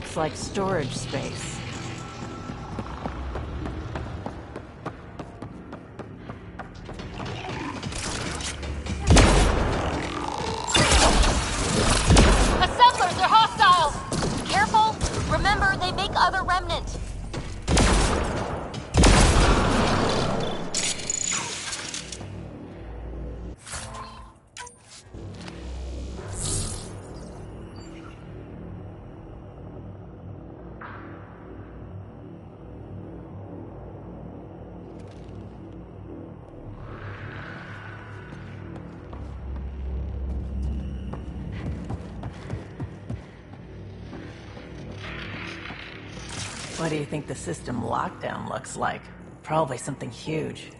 Looks like storage space. Assemblers are hostile! Careful! Remember, they make other remnants. What do you think the system lockdown looks like? Probably something huge.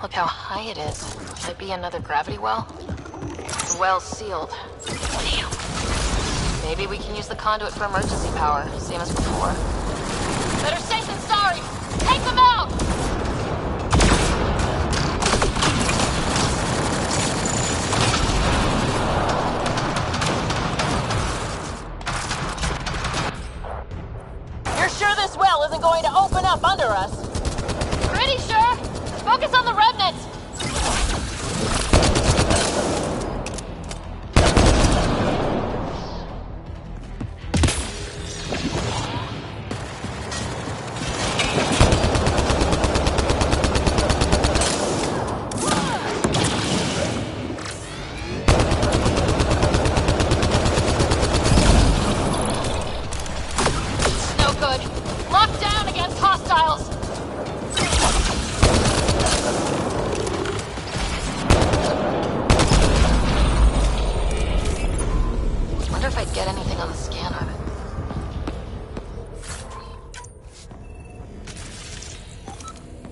Look how high it is. Might be another gravity well. The well's sealed. Damn. Maybe we can use the conduit for emergency power, same as before. Better safe than sorry! Take them out! You're sure this well isn't going to open up under us? Pretty sure! Focus on the remnants! No good. Locked down against hostiles! Wonder if I'd get anything on the scanner.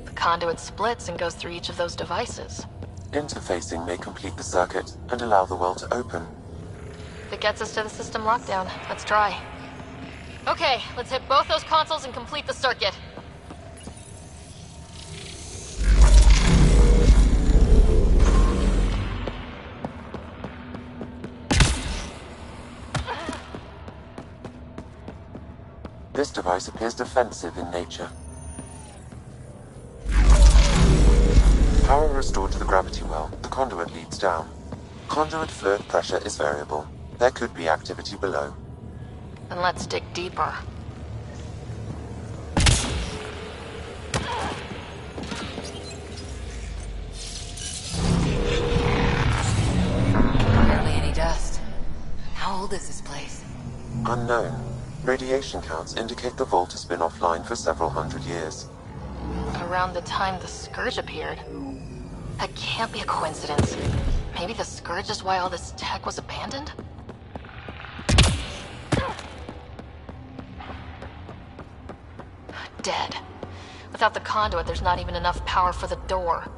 The conduit splits and goes through each of those devices. Interfacing may complete the circuit and allow the well to open. If it gets us to the system lockdown, let's try. Okay, let's hit both those consoles and complete the circuit. This device appears defensive in nature. Power restored to the gravity well. The conduit leads down. Conduit fluid pressure is variable. There could be activity below. Then let's dig deeper. Barely any dust. How old is this place? Unknown. Radiation counts indicate the vault has been offline for several hundred years. Around the time the Scourge appeared. That can't be a coincidence. Maybe the Scourge is why all this tech was abandoned? Dead. Without the conduit, there's not even enough power for the door.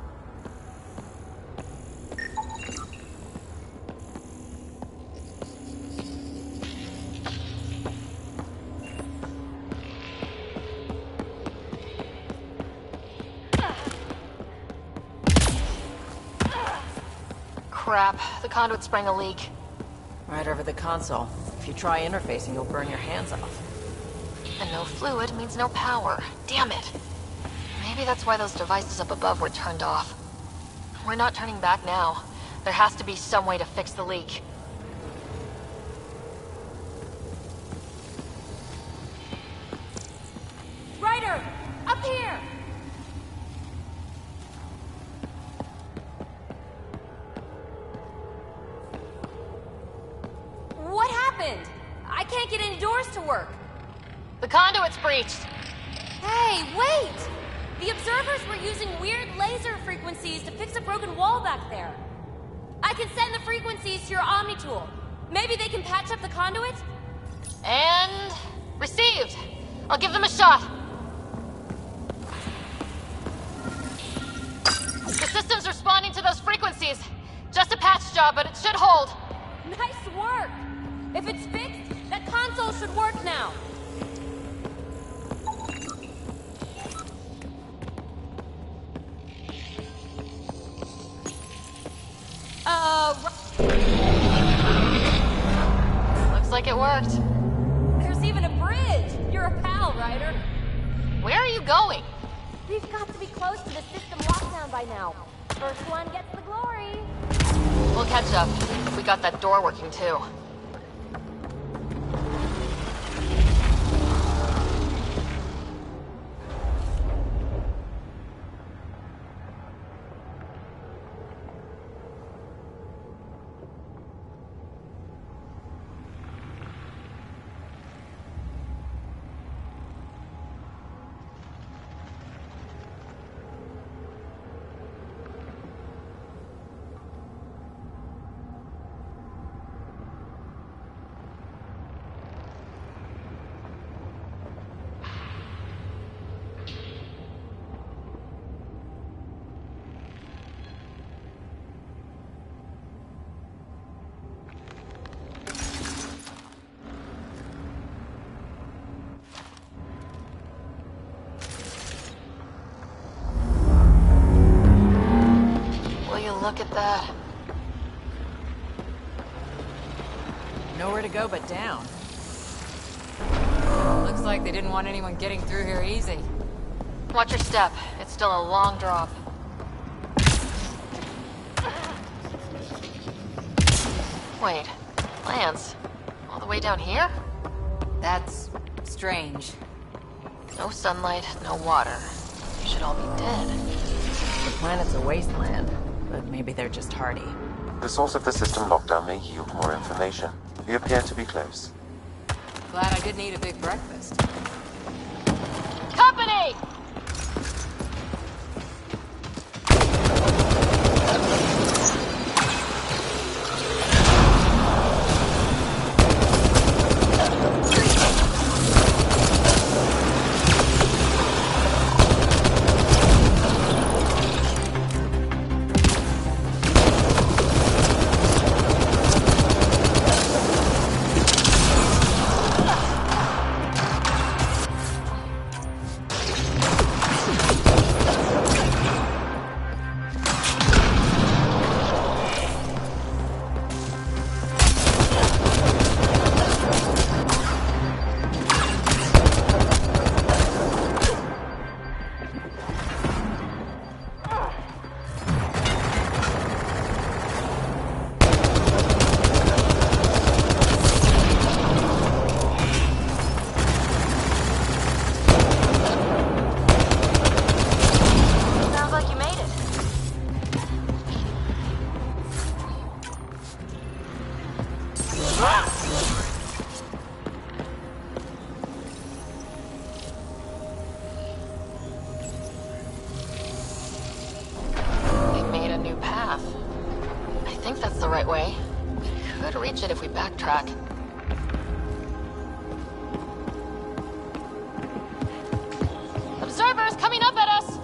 Crap, the conduit sprang a leak. Right over the console. If you try interfacing, you'll burn your hands off. And no fluid means no power. Damn it. Maybe that's why those devices up above were turned off. We're not turning back now. There has to be some way to fix the leak. Ryder! Up here! What happened? I can't get any doors to work. The conduit's breached. Hey, wait! The observers were using weird laser frequencies to fix a broken wall back there. I can send the frequencies to your Omni tool. Maybe they can patch up the conduit? And... received. I'll give them a shot. The system's responding to those frequencies. Just a patch job, but it should hold. Nice work! If it's fixed, that console should work now. Looks like it worked. There's even a bridge! You're a pal, Ryder. Where are you going? We've got to be close to the system lockdown by now. First one gets the glory. We'll catch up. We got that door working too. Look at that. Nowhere to go but down. Looks like they didn't want anyone getting through here easy. Watch your step. It's still a long drop. Wait, Lance, all the way down here? That's strange. No sunlight, no water. They should all be dead. The planet's a wasteland, but maybe they're just hardy. The source of the system lockdown may yield more information. We appear to be close. Glad I didn't eat a big breakfast. Company! If we backtrack. Observers coming up at us!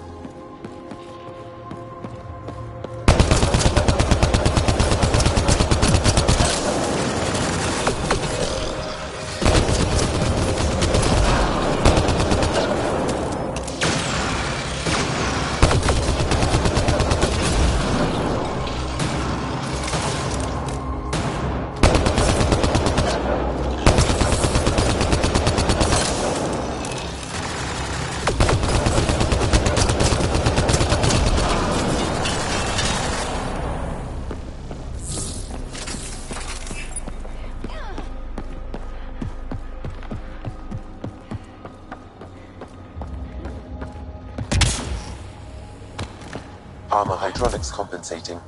Armor hydraulics compensating.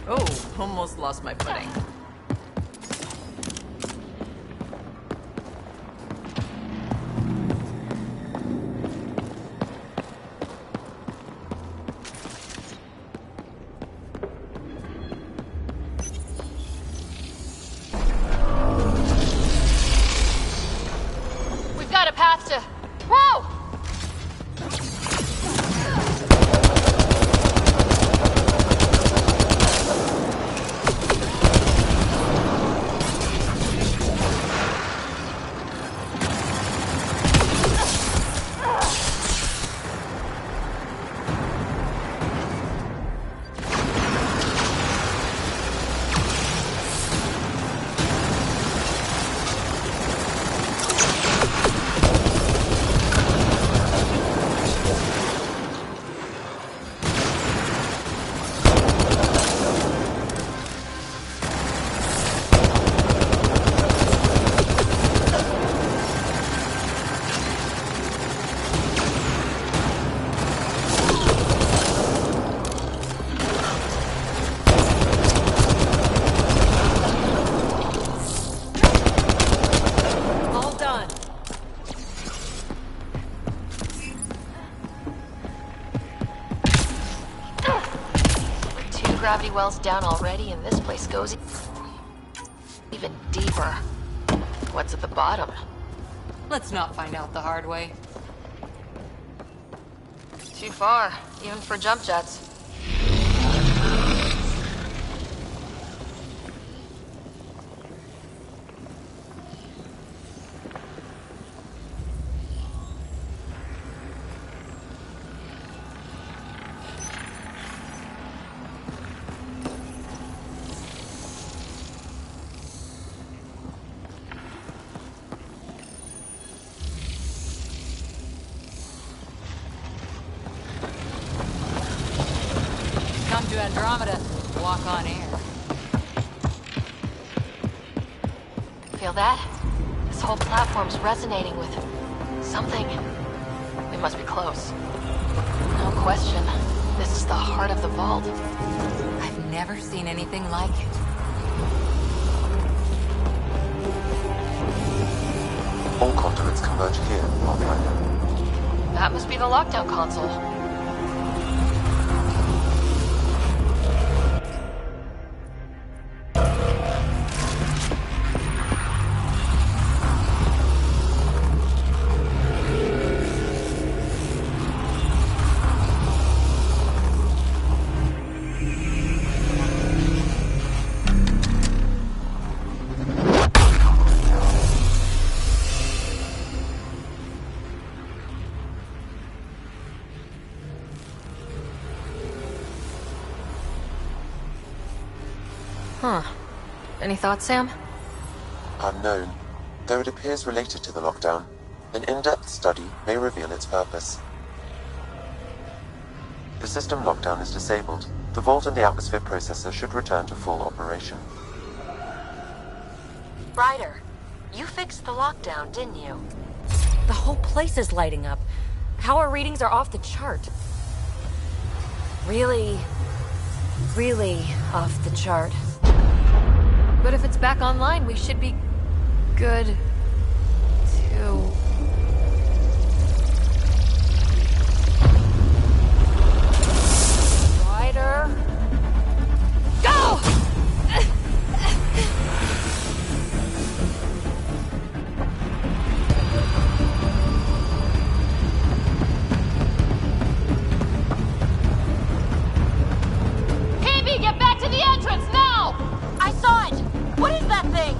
Oh, almost lost my footing. Gravity wells down already, and this place goes even deeper. What's at the bottom? Let's not find out the hard way. Too far, even for jump jets. Andromeda walk on air. Feel that? This whole platform's resonating with something. We must be close. No question. This is the heart of the vault. I've never seen anything like it. All conduits converge here, Pathfinder. That must be the lockdown console. Huh. Any thoughts, Sam? Unknown, though it appears related to the lockdown. An in-depth study may reveal its purpose. The system lockdown is disabled. The vault and the atmosphere processor should return to full operation. Ryder, you fixed the lockdown, didn't you? The whole place is lighting up. Power readings are off the chart. Really off the chart. But if it's back online, we should be good to... Ryder... Go! Get back to the entrance, now! I saw it! What is that thing?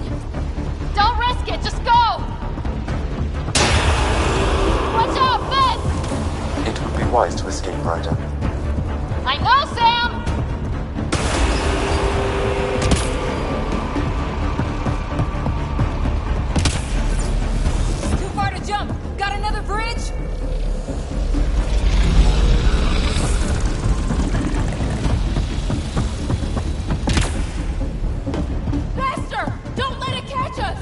Don't risk it, just go! Watch out, fence! It would be wise to escape, Ryder. I know, Sam! Too far to jump! Got another bridge? Don't let it catch us!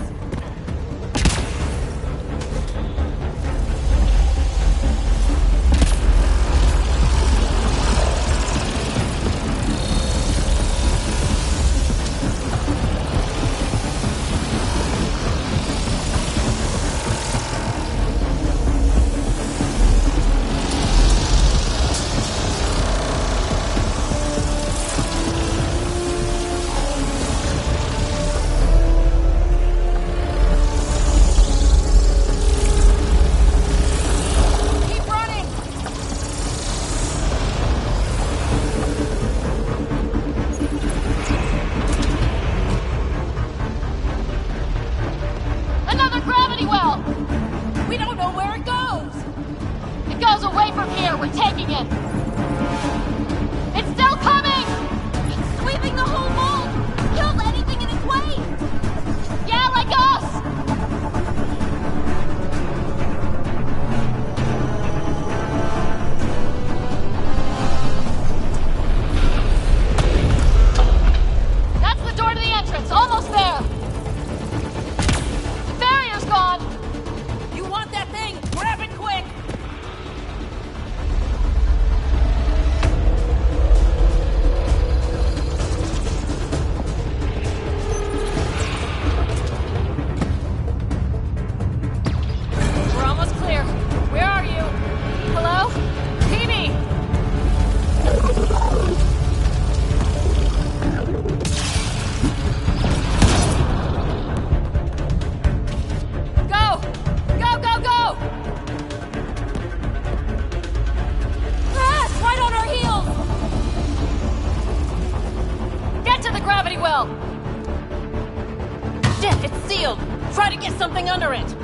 Try to get something under it!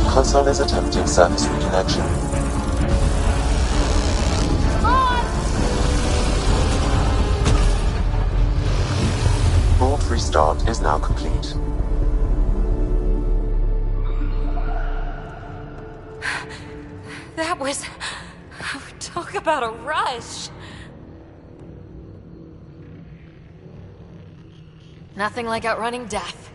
Console is attempting service reconnection. Vault restart is now complete. That was... Talk about a rush. Nothing like outrunning death.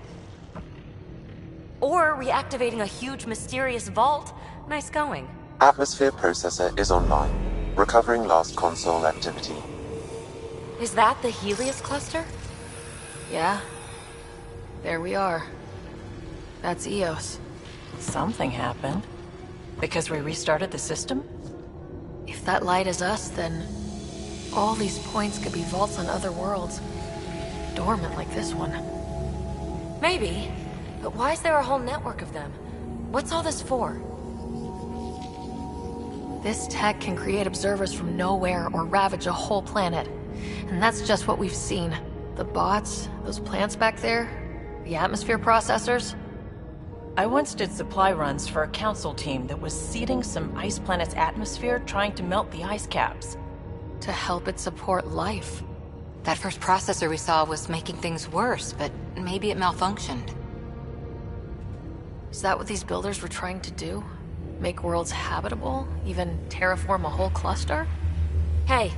Or reactivating a huge mysterious vault. Nice going. Atmosphere processor is online. Recovering last console activity. Is that the Helios cluster? Yeah. There we are. That's Eos. Something happened. Because we restarted the system? If that light is us, then all these points could be vaults on other worlds. Dormant like this one. Maybe. But why is there a whole network of them? What's all this for? This tech can create observers from nowhere or ravage a whole planet. And that's just what we've seen. The bots, those plants back there, the atmosphere processors. I once did supply runs for a council team that was seeding some ice planet's atmosphere, trying to melt the ice caps. To help it support life. That first processor we saw was making things worse, but maybe it malfunctioned. Is that what these builders were trying to do? Make worlds habitable? Even terraform a whole cluster? Hey,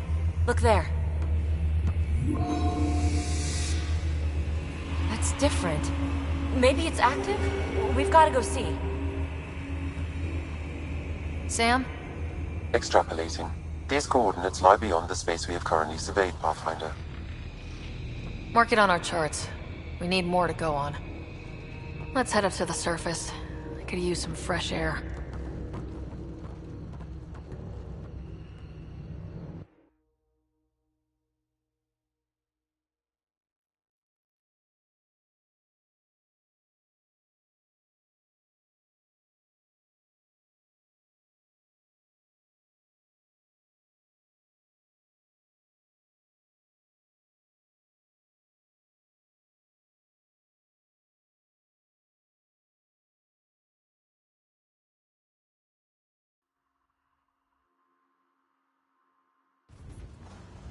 look there. That's different. Maybe it's active? We've got to go see. Sam? Extrapolating. These coordinates lie beyond the space we have currently surveyed, Pathfinder. Mark it on our charts. We need more to go on. Let's head up to the surface. I could use some fresh air.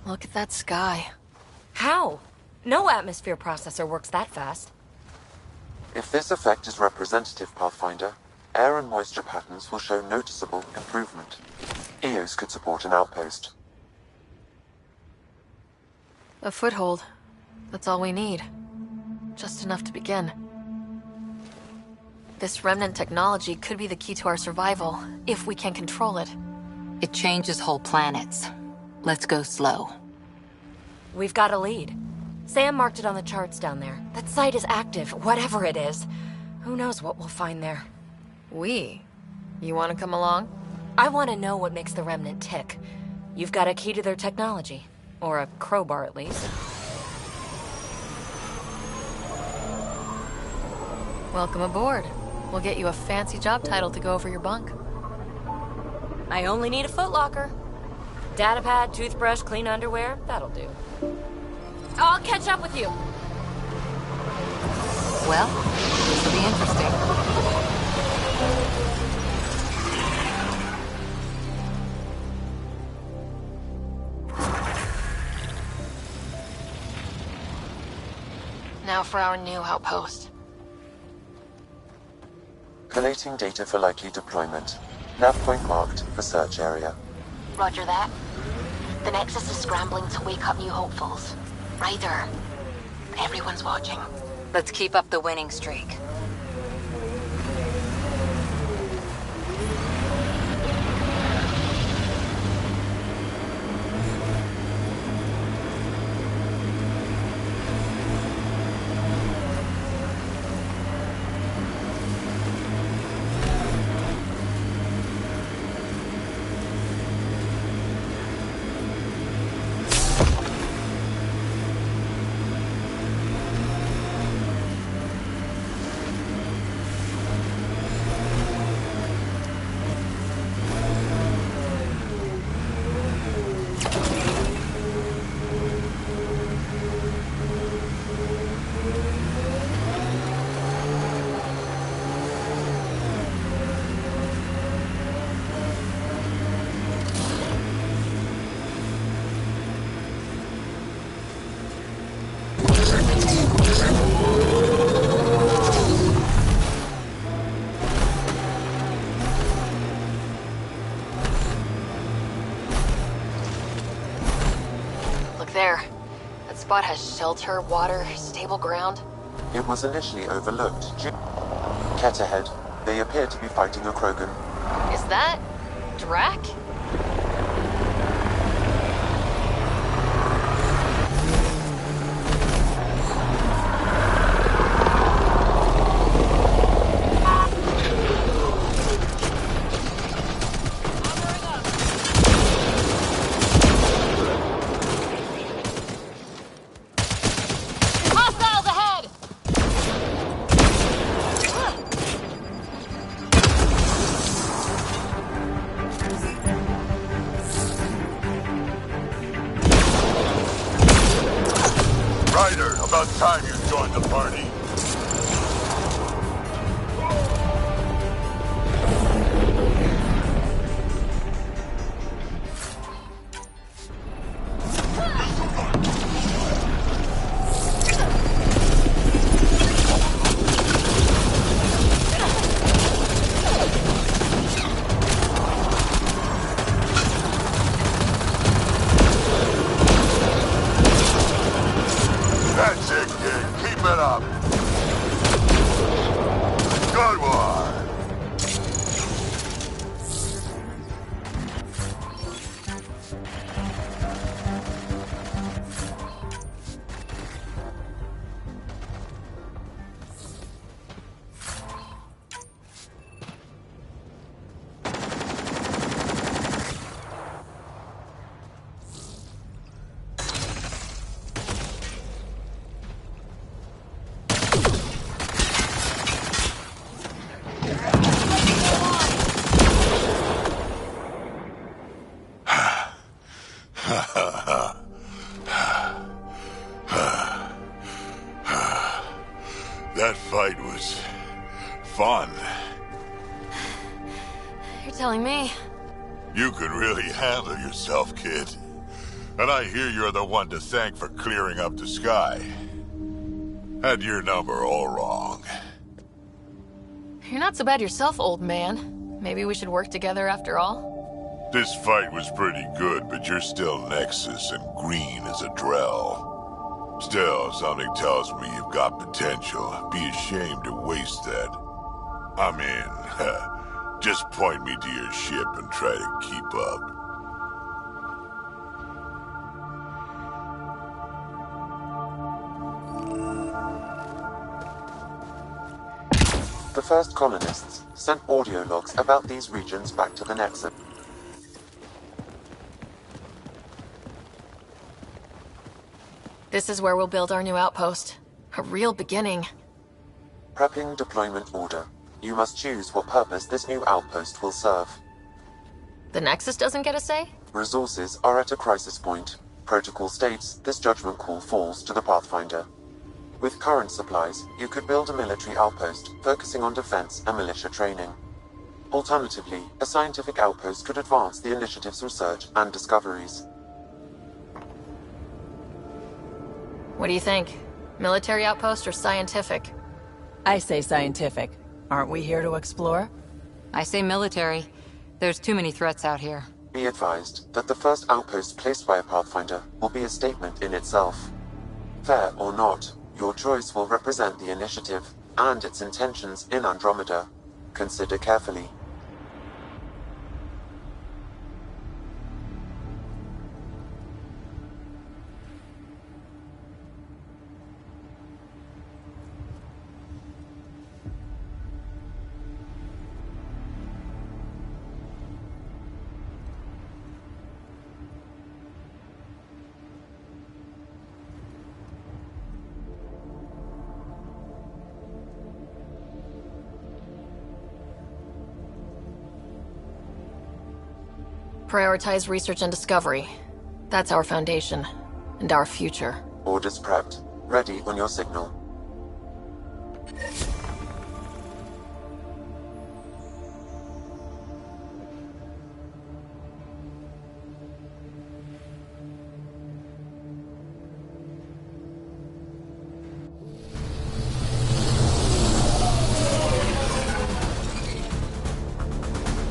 Look at that sky. How? No atmosphere processor works that fast. If this effect is representative, Pathfinder, air and moisture patterns will show noticeable improvement. Eos could support an outpost. A foothold. That's all we need. Just enough to begin. This remnant technology could be the key to our survival, if we can control it. It changes whole planets. Let's go slow. We've got a lead. Sam marked it on the charts down there. That site is active, whatever it is. Who knows what we'll find there? We? You want to come along? I want to know what makes the remnant tick. You've got a key to their technology. Or a crowbar, at least. Welcome aboard. We'll get you a fancy job title to go over your bunk. I only need a footlocker. Datapad, toothbrush, clean underwear, that'll do. I'll catch up with you. Well, this will be interesting. Now for our new outpost. Collating data for likely deployment. Nav point marked for search area. Roger that. The Nexus is scrambling to wake up new hopefuls. Ryder, everyone's watching. Let's keep up the winning streak. Look there. That spot has shelter, water, stable ground. It was initially overlooked. Ket ahead. They appear to be fighting a Krogan. Is that... Drac? About time you joined the party. That's it, kid. Keep it up. Good one. That fight was fun. You're telling me? You could really handle yourself, kid. And I hear you're the one to thank for clearing up the sky. Had your number all wrong. You're not so bad yourself, old man. Maybe we should work together after all? This fight was pretty good, but you're still Nexus and green as a Drell. Still, something tells me you've got potential. Be ashamed to waste that. I'm in. Just point me to your ship and try to keep up. The first colonists sent audio logs about these regions back to the Nexus. This is where we'll build our new outpost. A real beginning. Prepping deployment order. You must choose what purpose this new outpost will serve. The Nexus doesn't get a say? Resources are at a crisis point. Protocol states this judgment call falls to the Pathfinder. With current supplies, you could build a military outpost focusing on defense and militia training. Alternatively, a scientific outpost could advance the initiative's research and discoveries. What do you think? Military outpost or scientific? I say scientific. Aren't we here to explore? I say military. There's too many threats out here. Be advised that the first outpost placed by a Pathfinder will be a statement in itself. Fair or not, your choice will represent the initiative and its intentions in Andromeda. Consider carefully. Prioritize research and discovery. That's our foundation. And our future. Orders prepped. Ready on your signal.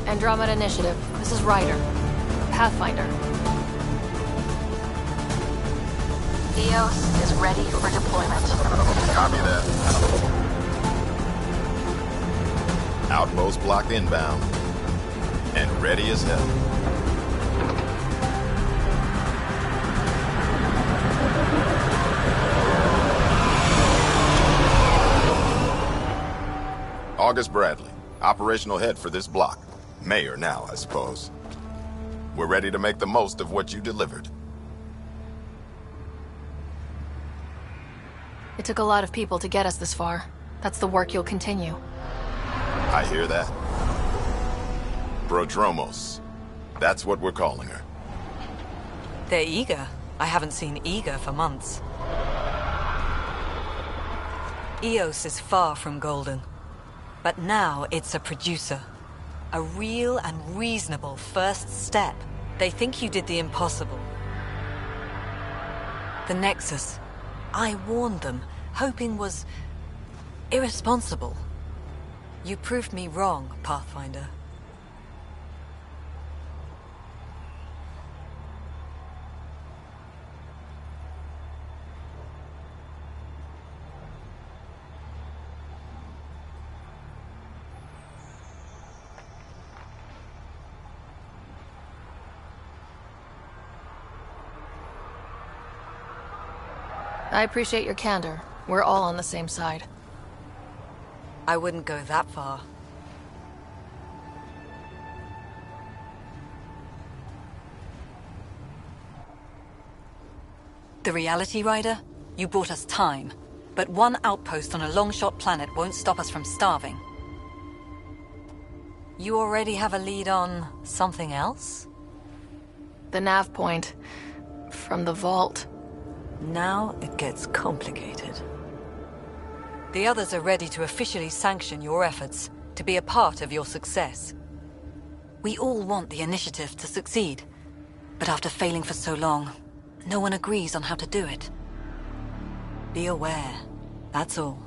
Andromeda Initiative. This is Ryder. Pathfinder. Eos is ready for deployment. Copy that. Outpost block inbound. And ready as hell. August Bradley, operational head for this block. Mayor now, I suppose. We're ready to make the most of what you delivered. It took a lot of people to get us this far. That's the work you'll continue. I hear that. Prodromos. That's what we're calling her. They're eager. I haven't seen eager for months. Eos is far from golden. But now it's a producer. A real and reasonable first step. They think you did the impossible. The Nexus. I warned them, hoping was irresponsible. You proved me wrong, Pathfinder. I appreciate your candor. We're all on the same side. I wouldn't go that far. The Reality Rider? You bought us time. But one outpost on a long-shot planet won't stop us from starving. You already have a lead on something else? The nav point. From the vault. Now it gets complicated. The others are ready to officially sanction your efforts, to be a part of your success. We all want the initiative to succeed, but after failing for so long, no one agrees on how to do it. Be aware, that's all.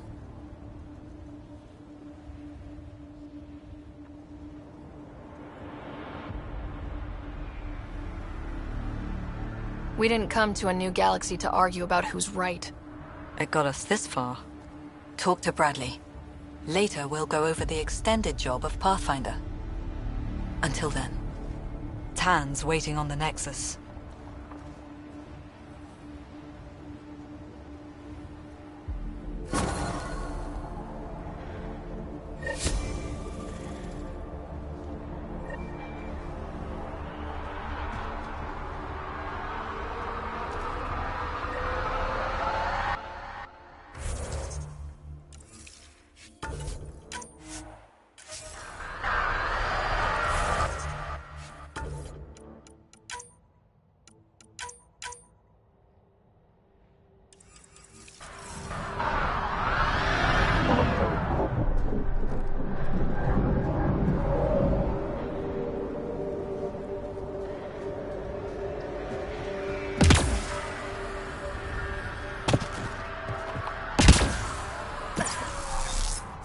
We didn't come to a new galaxy to argue about who's right. It got us this far. Talk to Bradley. Later we'll go over the extended job of Pathfinder. Until then, Tan's waiting on the Nexus.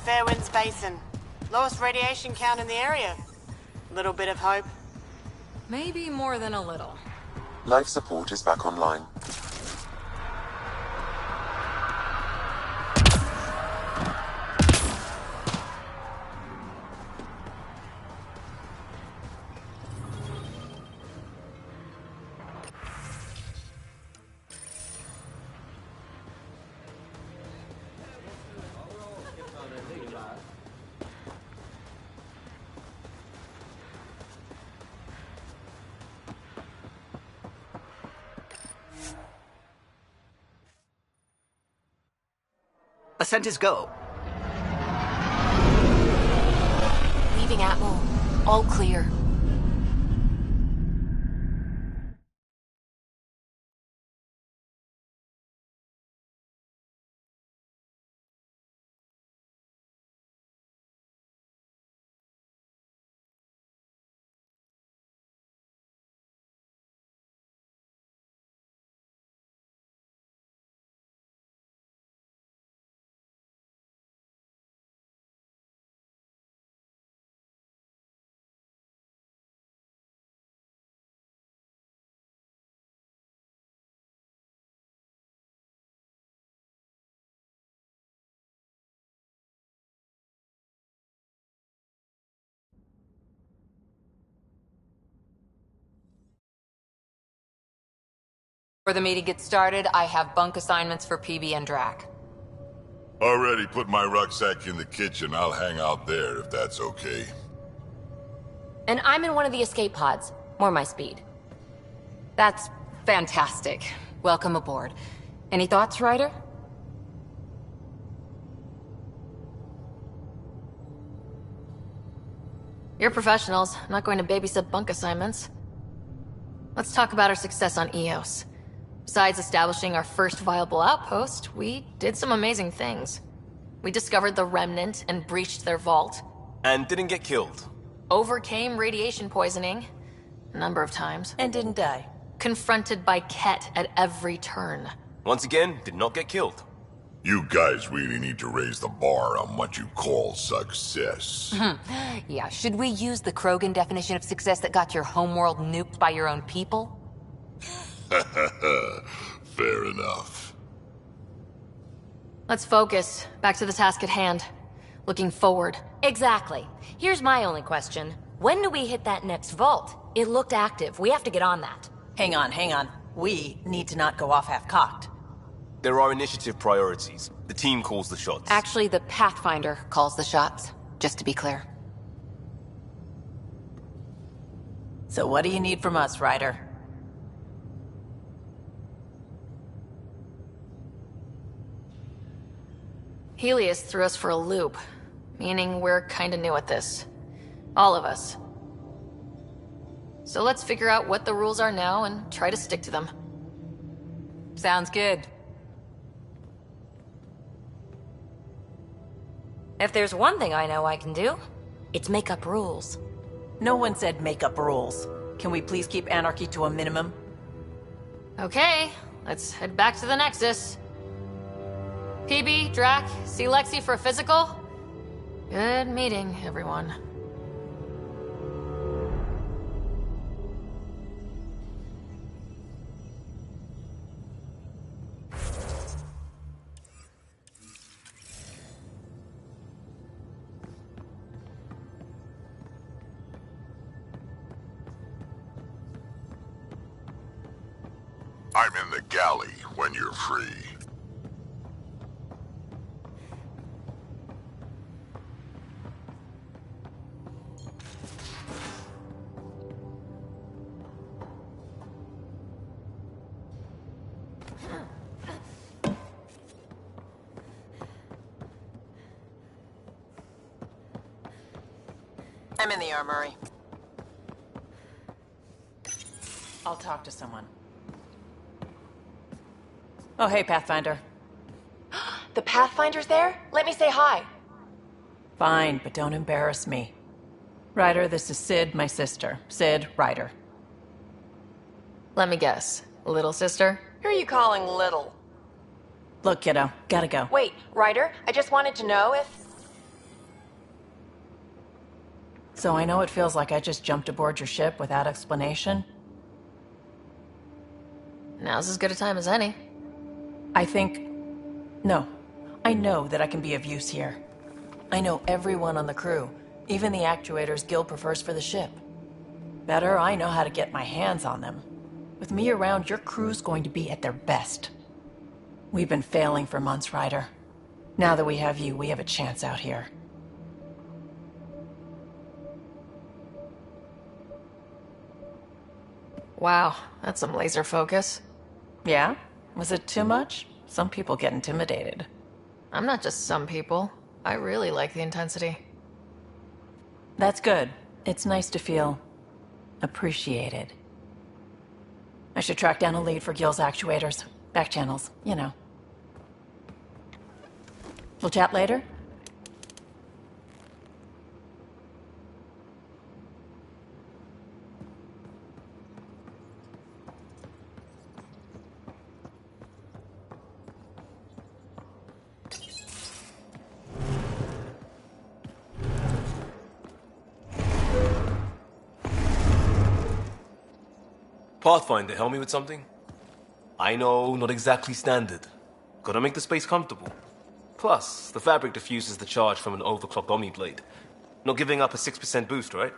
Fairwinds Basin. Lowest radiation count in the area. Little bit of hope. Maybe more than a little. Life support is back online. Ascent is go. Leaving Atmo. All clear. Before the meeting gets started, I have bunk assignments for PB and Drac. Already put my rucksack in the kitchen. I'll hang out there if that's okay. And I'm in one of the escape pods. More my speed. That's fantastic. Welcome aboard. Any thoughts, Ryder? You're professionals. I'm not going to babysit bunk assignments. Let's talk about our success on Eos. Besides establishing our first viable outpost, we did some amazing things. We discovered the Remnant and breached their vault. And didn't get killed. Overcame radiation poisoning. A number of times. And didn't die. Confronted by Ket at every turn. Once again, did not get killed. You guys really need to raise the bar on what you call success. Yeah, should we use the Krogan definition of success that got your homeworld nuked by your own people? Fair enough. Let's focus. Back to the task at hand. Looking forward. Exactly. Here's my only question. When do we hit that next vault? It looked active. We have to get on that. Hang on. We need to not go off half-cocked. There are initiative priorities. The team calls the shots. Actually, the Pathfinder calls the shots, just to be clear. So what do you need from us, Ryder? Helios threw us for a loop, meaning we're kinda new at this. All of us. So let's figure out what the rules are now and try to stick to them. Sounds good. If there's one thing I know I can do, it's make up rules. No one said make up rules. Can we please keep anarchy to a minimum? Okay, let's head back to the Nexus. PB, Drac, see Lexi for a physical? Good meeting, everyone. I'm in the galley when you're free. I'm in the armory. I'll talk to someone. Oh, hey, Pathfinder. The Pathfinder's there? Let me say hi. Fine, but don't embarrass me. Ryder, this is Sid, my sister. Sid, Ryder. Let me guess. Little sister? Who are you calling little? Look, kiddo, gotta go. Wait, Ryder, I just wanted to know if... So I know it feels like I just jumped aboard your ship without explanation. Now's as good a time as any. No. I know that I can be of use here. I know everyone on the crew, even the actuators Guild prefers for the ship. Better, I know how to get my hands on them. With me around, your crew's going to be at their best. We've been failing for months, Ryder. Now that we have you, we have a chance out here. Wow, that's some laser focus. Yeah? Was it too much? Some people get intimidated. I'm not just some people. I really like the intensity. That's good. It's nice to feel appreciated. I should track down a lead for Gil's actuators. Back channels, you know. We'll chat later? Pathfinder, help me with something? I know, not exactly standard. Gotta make the space comfortable. Plus, the fabric diffuses the charge from an overclocked Omni blade. Not giving up a 6% boost, right?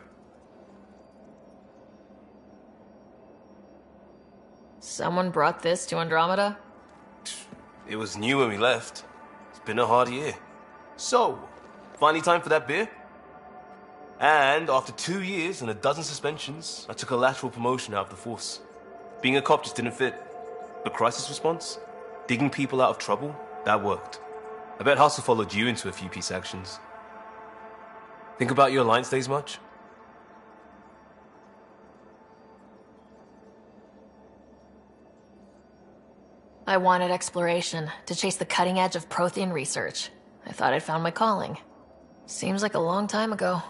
Someone brought this to Andromeda? It was new when we left. It's been a hard year. So, finally time for that beer? And after 2 years and a dozen suspensions, I took a lateral promotion out of the force. Being a cop just didn't fit. But crisis response? Digging people out of trouble? That worked. I bet Hustle followed you into a few peace actions. Think about your Alliance days much? I wanted exploration, to chase the cutting edge of Prothean research. I thought I'd found my calling. Seems like a long time ago.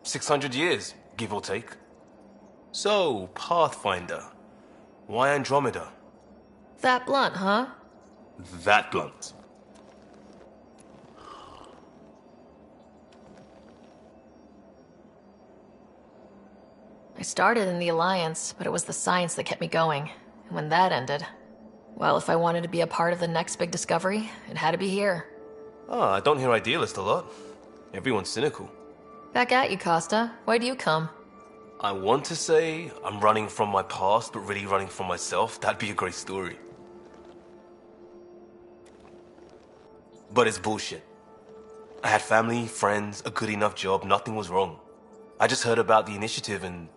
600 years, give or take. So, Pathfinder. Why Andromeda? That blunt, huh? That blunt. I started in the Alliance, but it was the science that kept me going. And when that ended, well, if I wanted to be a part of the next big discovery, it had to be here. Ah, I don't hear idealist a lot. Everyone's cynical. Back at you, Costa. Why do you come? I want to say I'm running from my past, but really running from myself. That'd be a great story. But it's bullshit. I had family, friends, a good enough job, nothing was wrong. I just heard about the initiative and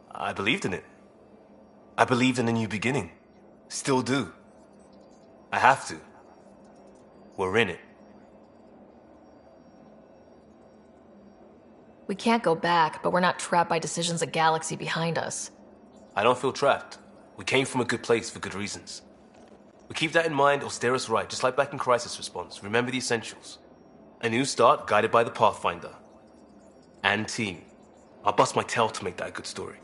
I believed in it. I believed in a new beginning. Still do. I have to. We're in it. We can't go back, but we're not trapped by decisions a galaxy behind us. I don't feel trapped. We came from a good place for good reasons. We keep that in mind, it'll steer us right, just like back in Crisis Response. Remember the essentials. A new start guided by the Pathfinder. And team. I'll bust my tail to make that a good story.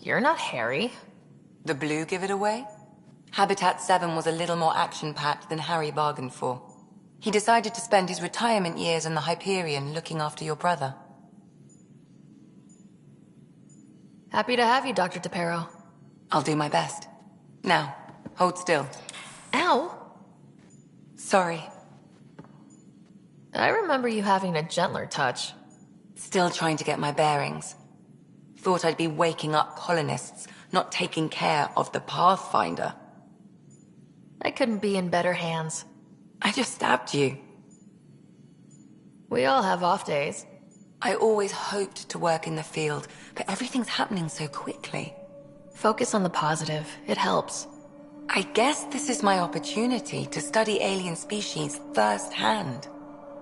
You're not Harry. The blue give it away? Habitat 7 was a little more action-packed than Harry bargained for. He decided to spend his retirement years in the Hyperion looking after your brother. Happy to have you, Dr. DePero. I'll do my best. Now, hold still. Ow! Sorry. I remember you having a gentler touch. Still trying to get my bearings. Thought I'd be waking up colonists, not taking care of the Pathfinder. I couldn't be in better hands. I just stabbed you. We all have off days. I always hoped to work in the field, but everything's happening so quickly. Focus on the positive. It helps. I guess this is my opportunity to study alien species firsthand.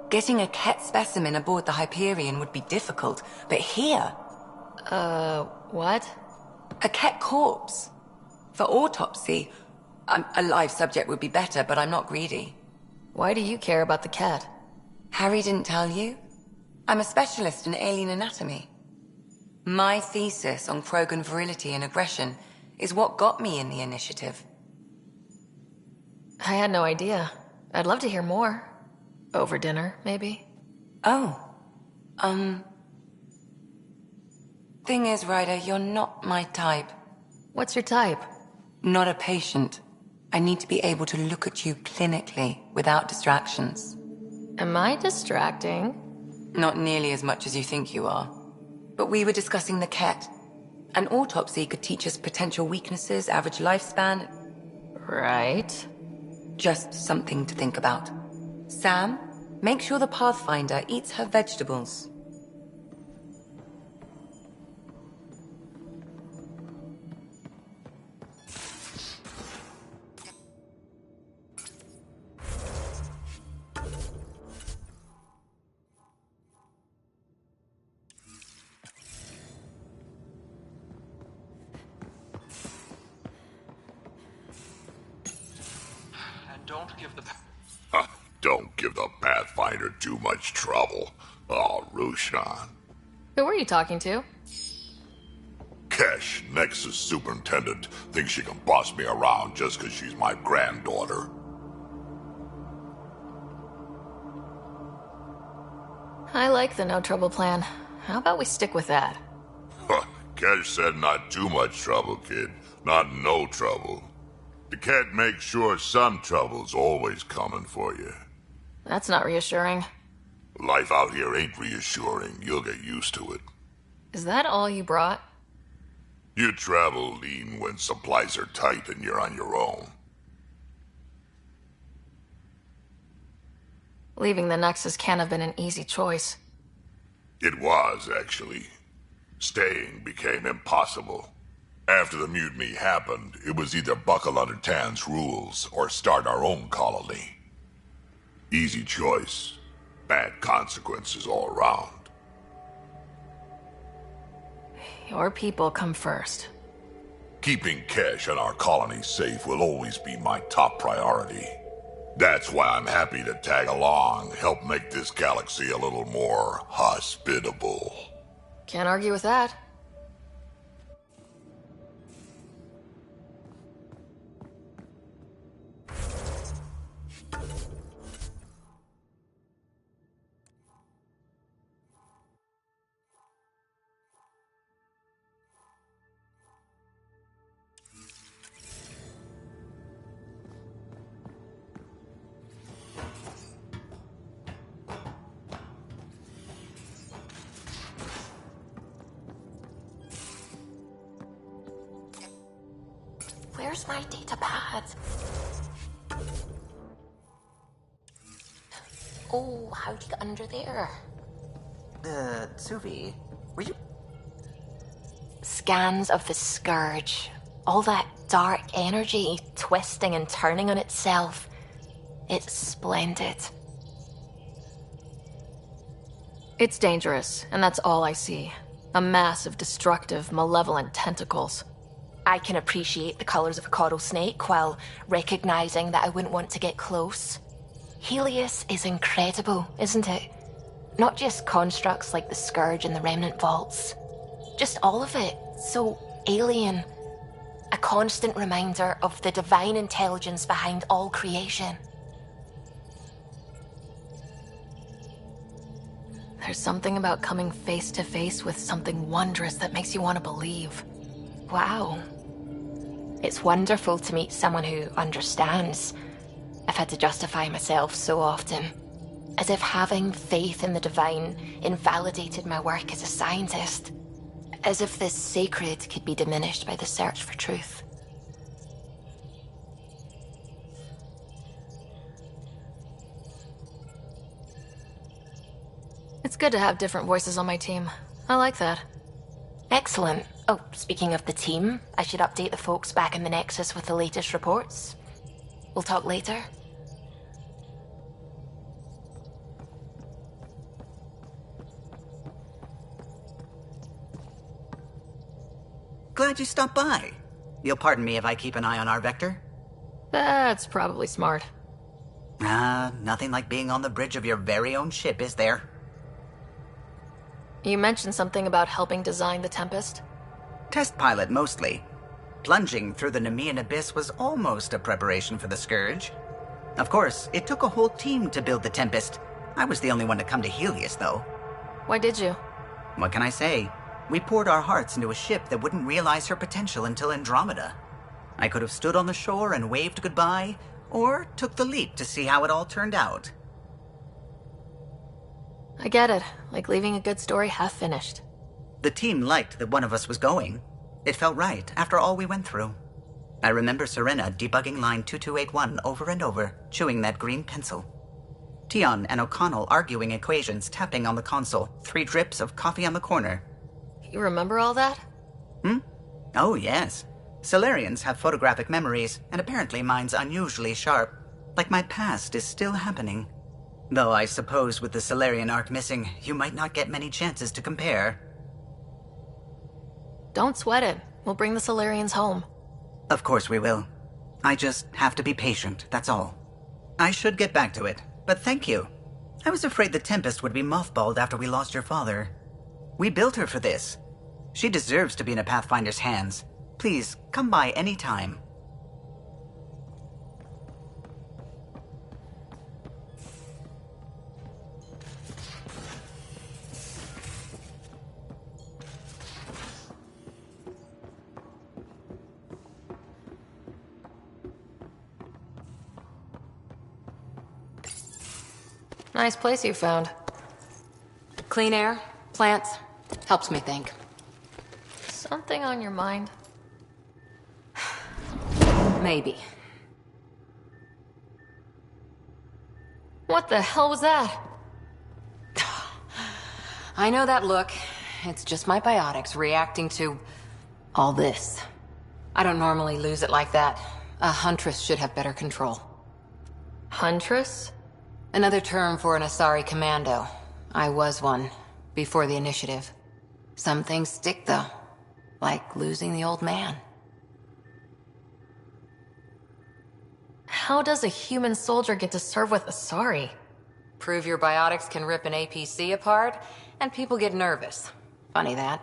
Getting a Ket specimen aboard the Hyperion would be difficult, but here... what? A Ket corpse. For autopsy, a live subject would be better, but I'm not greedy. Why do you care about the cat? Harry didn't tell you? I'm a specialist in alien anatomy. My thesis on Krogan virility and aggression is what got me in the initiative. I had no idea. I'd love to hear more. Over dinner, maybe? Oh. Thing is, Ryder, you're not my type. What's your type? Not a patient. I need to be able to look at you clinically, without distractions. Am I distracting? Not nearly as much as you think you are. But we were discussing the Ket. An autopsy could teach us potential weaknesses, average lifespan. Right. Just something to think about. Sam, make sure the Pathfinder eats her vegetables. Don't give the Pathfinder too much trouble. Oh, Rushan. Who were you talking to? Kesh, Nexus Superintendent, thinks she can boss me around just because she's my granddaughter. I like the no trouble plan. How about we stick with that? Kesh said not too much trouble, kid. Not no trouble. The cat makes sure some trouble's always coming for you. That's not reassuring. Life out here ain't reassuring. You'll get used to it. Is that all you brought? You travel lean when supplies are tight and you're on your own. Leaving the Nexus can't have been an easy choice. It was, actually. Staying became impossible. After the mutiny happened, it was either buckle under Tan's rules or start our own colony. Easy choice. Bad consequences all around. Your people come first. Keeping Kesh and our colony safe will always be my top priority. That's why I'm happy to tag along, help make this galaxy a little more hospitable. Can't argue with that. Where's my data pad? Oh, how'd you get under there? Suvi, were you... Scans of the Scourge. All that dark energy twisting and turning on itself. It's splendid. It's dangerous, and that's all I see. A mass of destructive, malevolent tentacles. I can appreciate the colors of a coral snake while recognizing that I wouldn't want to get close. Helios is incredible, isn't it? Not just constructs like the Scourge and the Remnant Vaults. Just all of it. So alien. A constant reminder of the divine intelligence behind all creation. There's something about coming face to face with something wondrous that makes you want to believe. Wow. It's wonderful to meet someone who understands. I've had to justify myself so often. As if having faith in the divine invalidated my work as a scientist. As if this sacred could be diminished by the search for truth. It's good to have different voices on my team. I like that. Excellent. Oh, speaking of the team, I should update the folks back in the Nexus with the latest reports. We'll talk later. Glad you stopped by. You'll pardon me if I keep an eye on our vector? That's probably smart. Nothing like being on the bridge of your very own ship, is there? You mentioned something about helping design the Tempest? Test pilot, mostly. Plunging through the Nemean abyss was almost a preparation for the Scourge. Of course, it took a whole team to build the Tempest. I was the only one to come to Helios, though. Why did you? What can I say? We poured our hearts into a ship that wouldn't realize her potential until Andromeda. I could have stood on the shore and waved goodbye, or took the leap to see how it all turned out. I get it. Like leaving a good story half finished. The team liked that one of us was going. It felt right after all we went through. I remember Serena debugging line 2281 over and over, chewing that green pencil. Tion and O'Connell arguing equations, tapping on the console, 3 drips of coffee on the corner. You remember all that? Oh, yes. Solarians have photographic memories, and apparently mine's unusually sharp. Like my past is still happening. Though I suppose with the Solarian arc missing, you might not get many chances to compare. Don't sweat it. We'll bring the Solarians home. Of course we will. I just have to be patient, that's all. I should get back to it, but thank you. I was afraid the Tempest would be mothballed after we lost your father. We built her for this. She deserves to be in a Pathfinder's hands. Please, come by any time. Nice place you found. Clean air, plants, helps me think. Something on your mind? Maybe. What the hell was that? I know that look. It's just my biotics reacting to all this. I don't normally lose it like that. A huntress should have better control. Huntress? Another term for an Asari commando. I was one, before the initiative. Some things stick, though. Like losing the old man. How does a human soldier get to serve with Asari? Prove your biotics can rip an APC apart, and people get nervous. Funny that.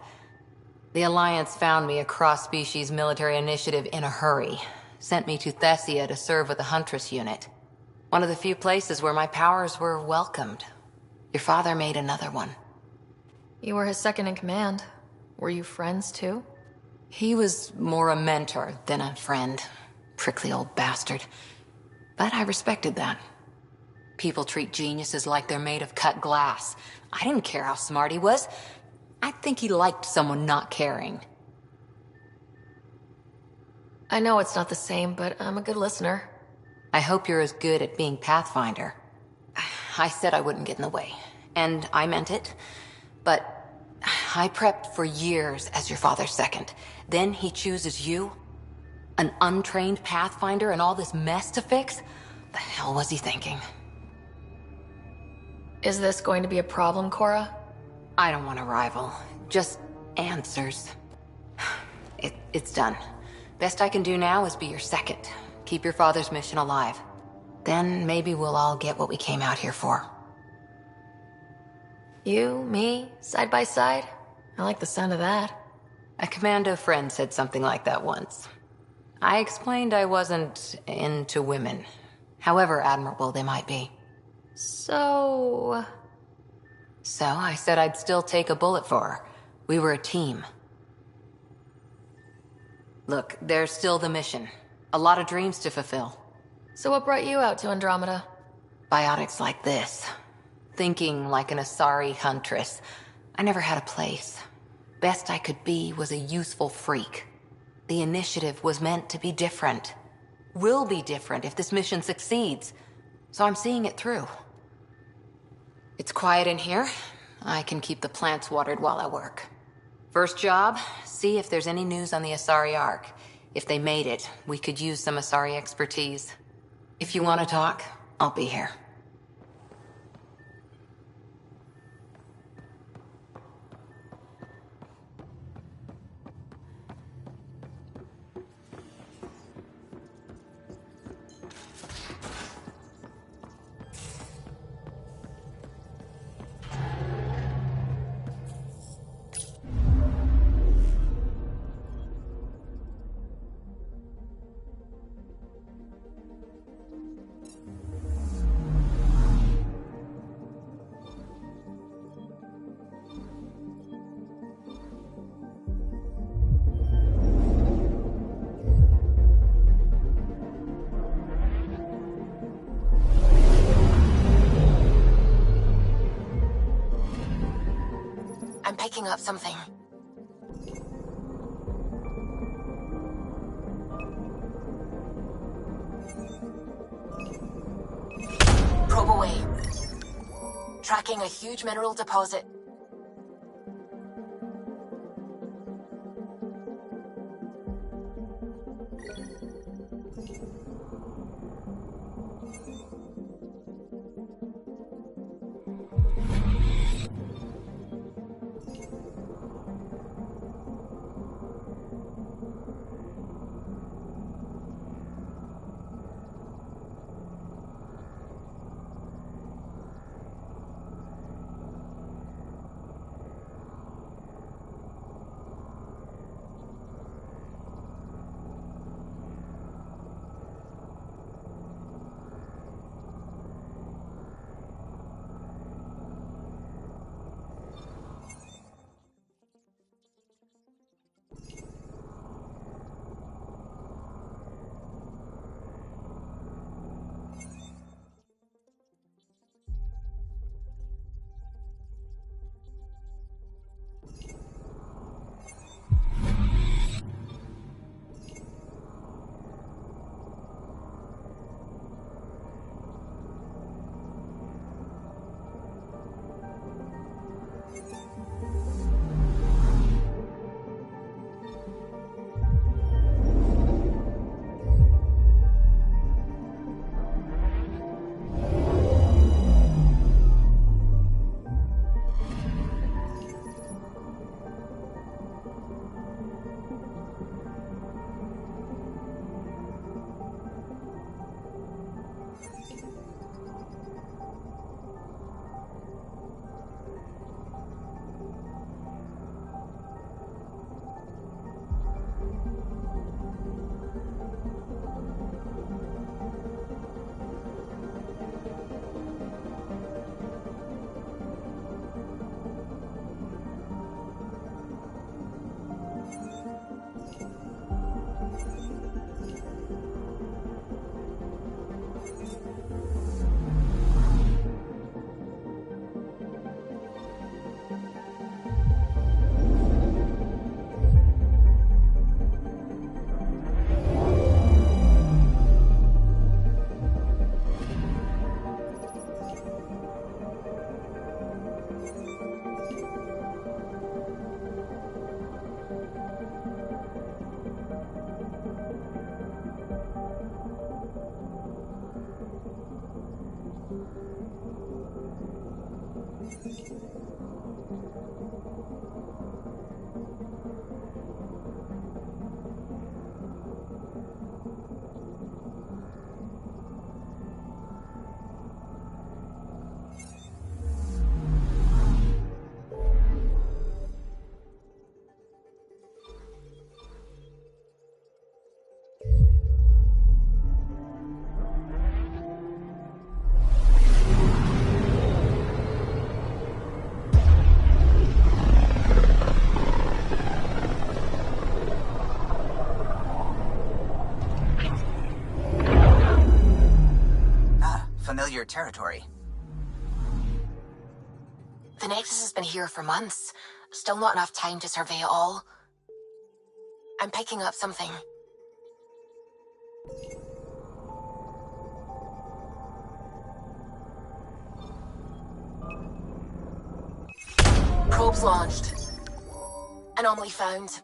The Alliance found me a cross-species military initiative in a hurry. Sent me to Thessia to serve with the Huntress unit. One of the few places where my powers were welcomed. Your father made another one. You were his second in command. Were you friends too? He was more a mentor than a friend. Prickly old bastard. But I respected that. People treat geniuses like they're made of cut glass. I didn't care how smart he was. I think he liked someone not caring. I know it's not the same, but I'm a good listener. I hope you're as good at being Pathfinder. I said I wouldn't get in the way, and I meant it. But I prepped for years as your father's second. Then he chooses you? An untrained Pathfinder and all this mess to fix? The hell was he thinking? Is this going to be a problem, Cora? I don't want a rival. Just answers. It's done. Best I can do now is be your second. Keep your father's mission alive. Then maybe we'll all get what we came out here for. You, me, side by side? I like the sound of that. A commando friend said something like that once. I explained I wasn't into women, however admirable they might be. So I said I'd still take a bullet for her. We were a team. Look, there's still the mission. A lot of dreams to fulfill. So what brought you out to Andromeda? Biotics like this. Thinking like an Asari huntress. I never had a place. Best I could be was a useful freak. The initiative was meant to be different. Will be different if this mission succeeds. So I'm seeing it through. It's quiet in here. I can keep the plants watered while I work. First job, see if there's any news on the Asari Ark. If they made it, we could use some Asari expertise. If you want to talk, I'll be here. I'm picking up something. Probe away. Tracking a huge mineral deposit. Familiar territory. The Nexus has been here for months. Still not enough time to survey it all. I'm picking up something. Probes launched. Anomaly found.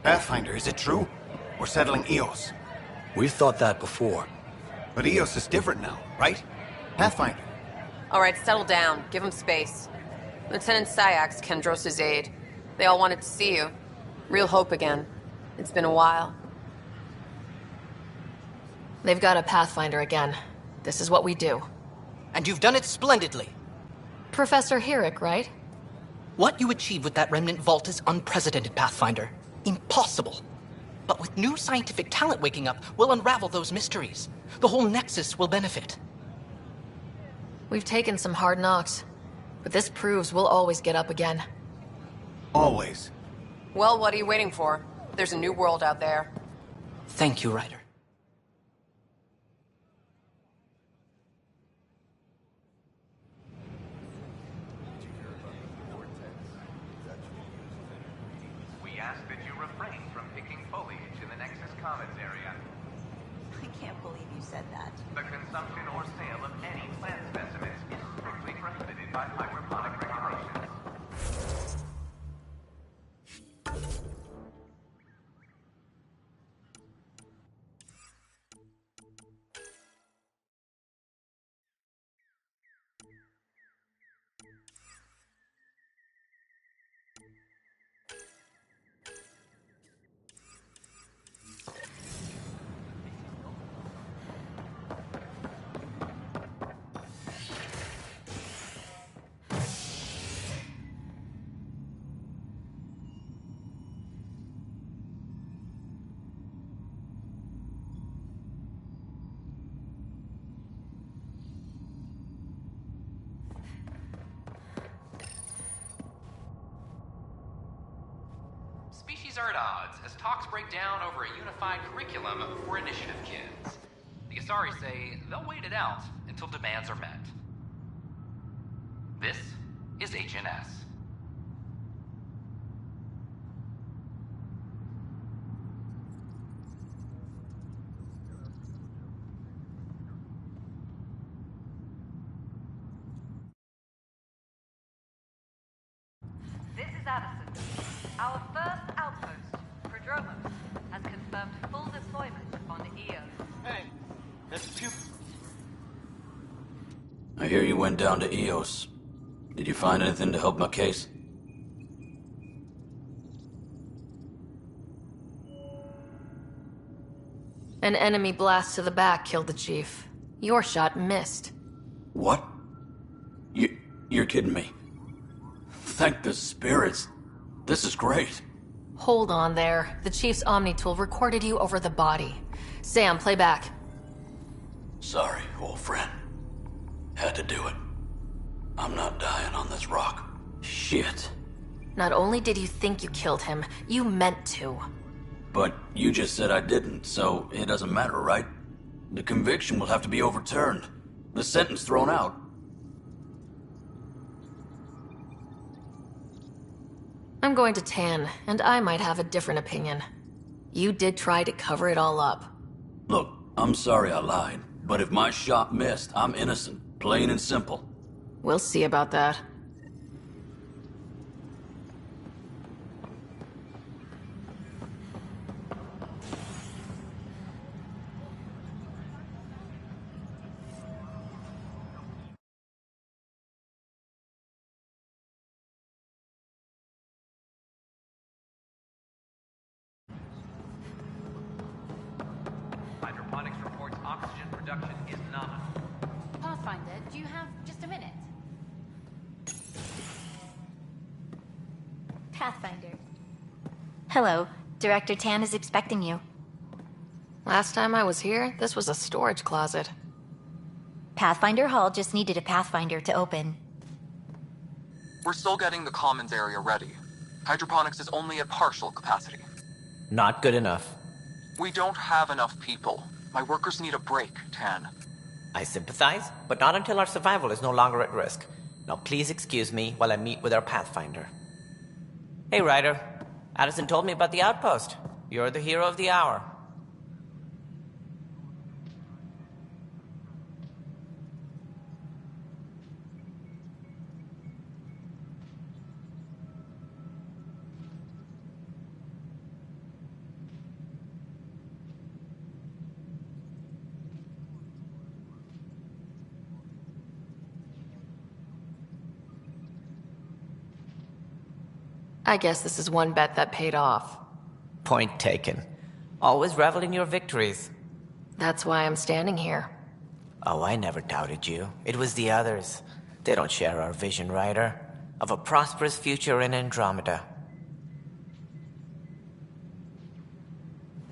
Pathfinder, is it true? We're settling Eos. We've thought that before. But Eos is different now, right? Pathfinder. All right, settle down. Give him space. Lieutenant Syax, Kendros' aide. They all wanted to see you. Real hope again. It's been a while. They've got a Pathfinder again. This is what we do. And you've done it splendidly. Professor Herrick, right? What you achieved with that remnant vault is unprecedented, Pathfinder. Impossible. But with new scientific talent waking up, we'll unravel those mysteries. The whole Nexus will benefit. We've taken some hard knocks, but this proves we'll always get up again. Always. Well, what are you waiting for? There's a new world out there. Thank you, Ryder. We ask that you refrain from picking foliage in the Nexus Commons area. I can't believe you said that. The consumption or sale of any plant specimens is strictly prohibited by hydroponic regulations. Species are at odds as talks break down over a unified curriculum for initiative kids. The Asari say they'll wait it out until demands are met. This is HNS. is Addison. Our first outpost, Prodromos, has confirmed full deployment on Eos. Hey, that's two. I hear you went down to Eos. Did you find anything to help my case? An enemy blast to the back killed the chief. Your shot missed. What? You're kidding me. Thank the spirits. This is great. Hold on there. The chief's Omni tool recorded you over the body. Sam, play back. Sorry, old friend. Had to do it. I'm not dying on this rock. Shit. Not only did you think you killed him, you meant to. But you just said I didn't, so it doesn't matter, right? The conviction will have to be overturned. The sentence thrown out. I'm going to Tan, and I might have a different opinion. You did try to cover it all up. Look, I'm sorry I lied, but if my shot missed, I'm innocent. Plain and simple. We'll see about that. Hydroponics reports oxygen production is nominal. Pathfinder, do you have just a minute? Pathfinder. Hello. Director Tan is expecting you. Last time I was here, this was a storage closet. Pathfinder Hall just needed a Pathfinder to open. We're still getting the commons area ready. Hydroponics is only at partial capacity. Not good enough. We don't have enough people. My workers need a break, Tan. I sympathize, but not until our survival is no longer at risk. Now please excuse me while I meet with our Pathfinder. Hey, Ryder. Addison told me about the outpost. You're the hero of the hour. I guess this is one bet that paid off. Point taken. Always revel in your victories. That's why I'm standing here. Oh, I never doubted you. It was the others. They don't share our vision, Ryder. Of a prosperous future in Andromeda.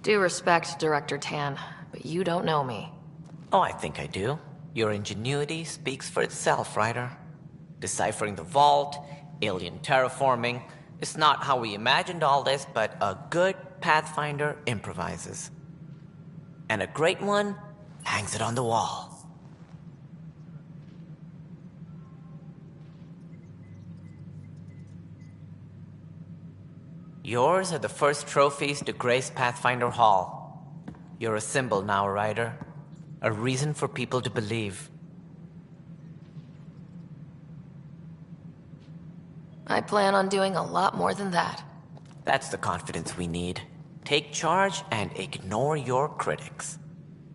Due respect, Director Tan, but you don't know me. Oh, I think I do. Your ingenuity speaks for itself, Ryder. Deciphering the vault, alien terraforming. It's not how we imagined all this, but a good Pathfinder improvises. And a great one hangs it on the wall. Yours are the first trophies to grace Pathfinder Hall. You're a symbol now, Ryder. A reason for people to believe. I plan on doing a lot more than that. That's the confidence we need. Take charge and ignore your critics.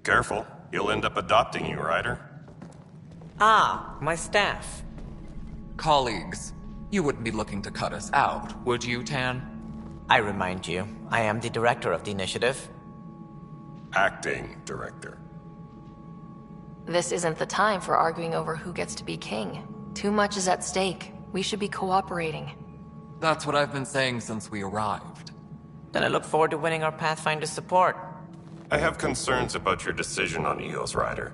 Careful, he'll end up adopting you, Ryder. Ah, my staff. Colleagues, you wouldn't be looking to cut us out, would you, Tan? I remind you, I am the director of the initiative. Acting director. This isn't the time for arguing over who gets to be king. Too much is at stake. We should be cooperating. That's what I've been saying since we arrived. Then I look forward to winning our Pathfinder's support. I have concerns about your decision on Eos, Ryder.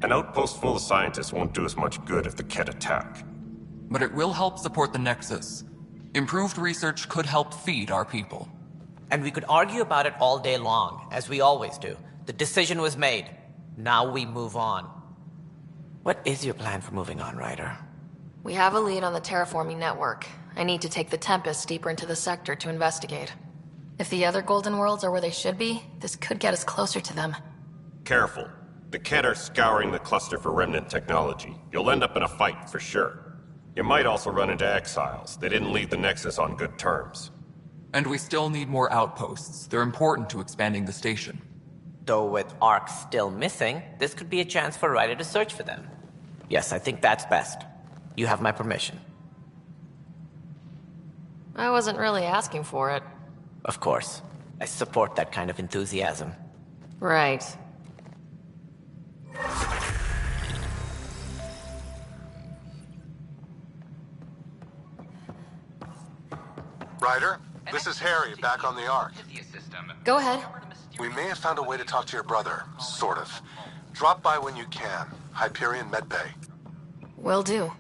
An outpost full of scientists won't do us much good if the Kett attack. But it will help support the Nexus. Improved research could help feed our people. And we could argue about it all day long, as we always do. The decision was made. Now we move on. What is your plan for moving on, Ryder? We have a lead on the terraforming network. I need to take the Tempest deeper into the sector to investigate. If the other Golden Worlds are where they should be, this could get us closer to them. Careful. The Kett are scouring the cluster for remnant technology. You'll end up in a fight, for sure. You might also run into exiles. They didn't leave the Nexus on good terms. And we still need more outposts. They're important to expanding the station. Though with Ark still missing, this could be a chance for Ryder to search for them. Yes, I think that's best. You have my permission. I wasn't really asking for it. Of course. I support that kind of enthusiasm. Right. Ryder, this is Harry, back on the Ark. Go ahead. We may have found a way to talk to your brother, sort of. Drop by when you can. Hyperion Medbay. Will do.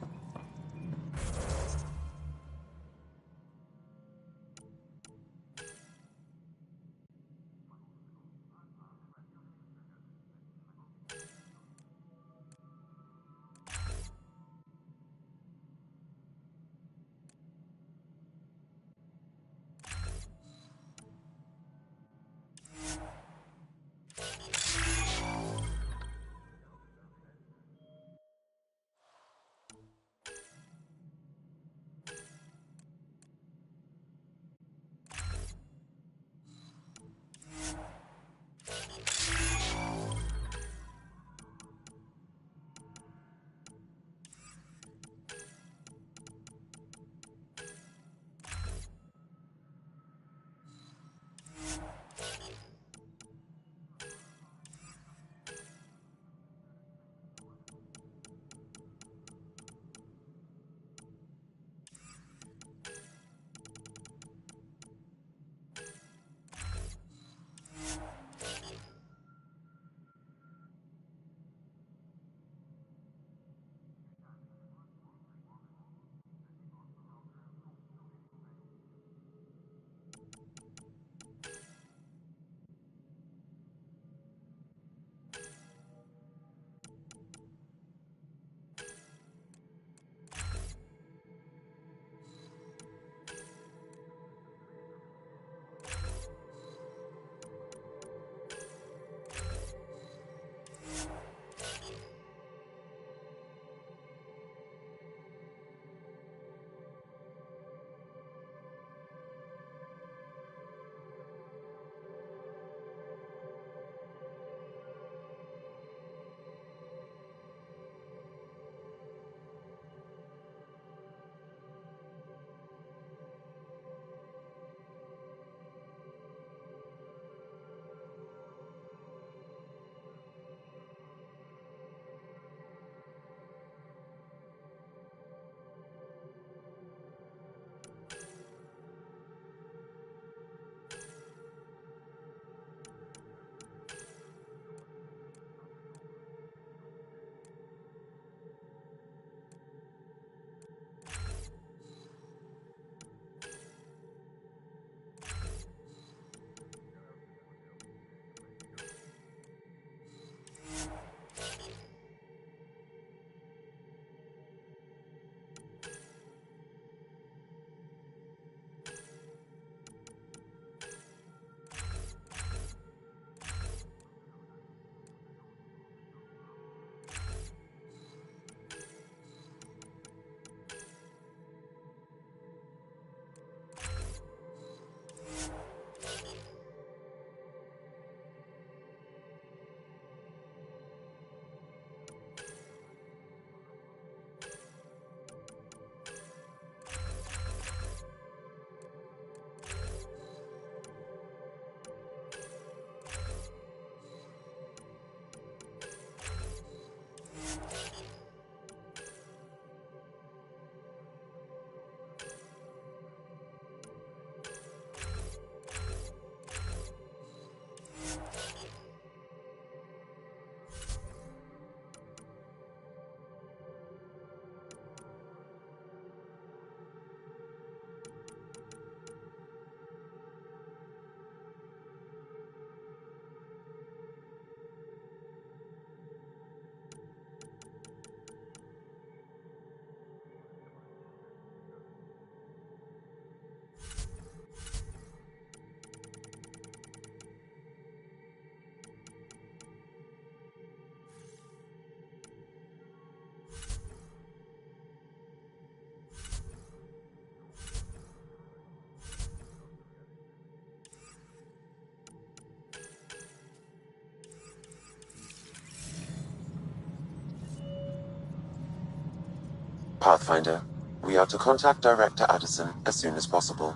Pathfinder, we are to contact Director Addison as soon as possible.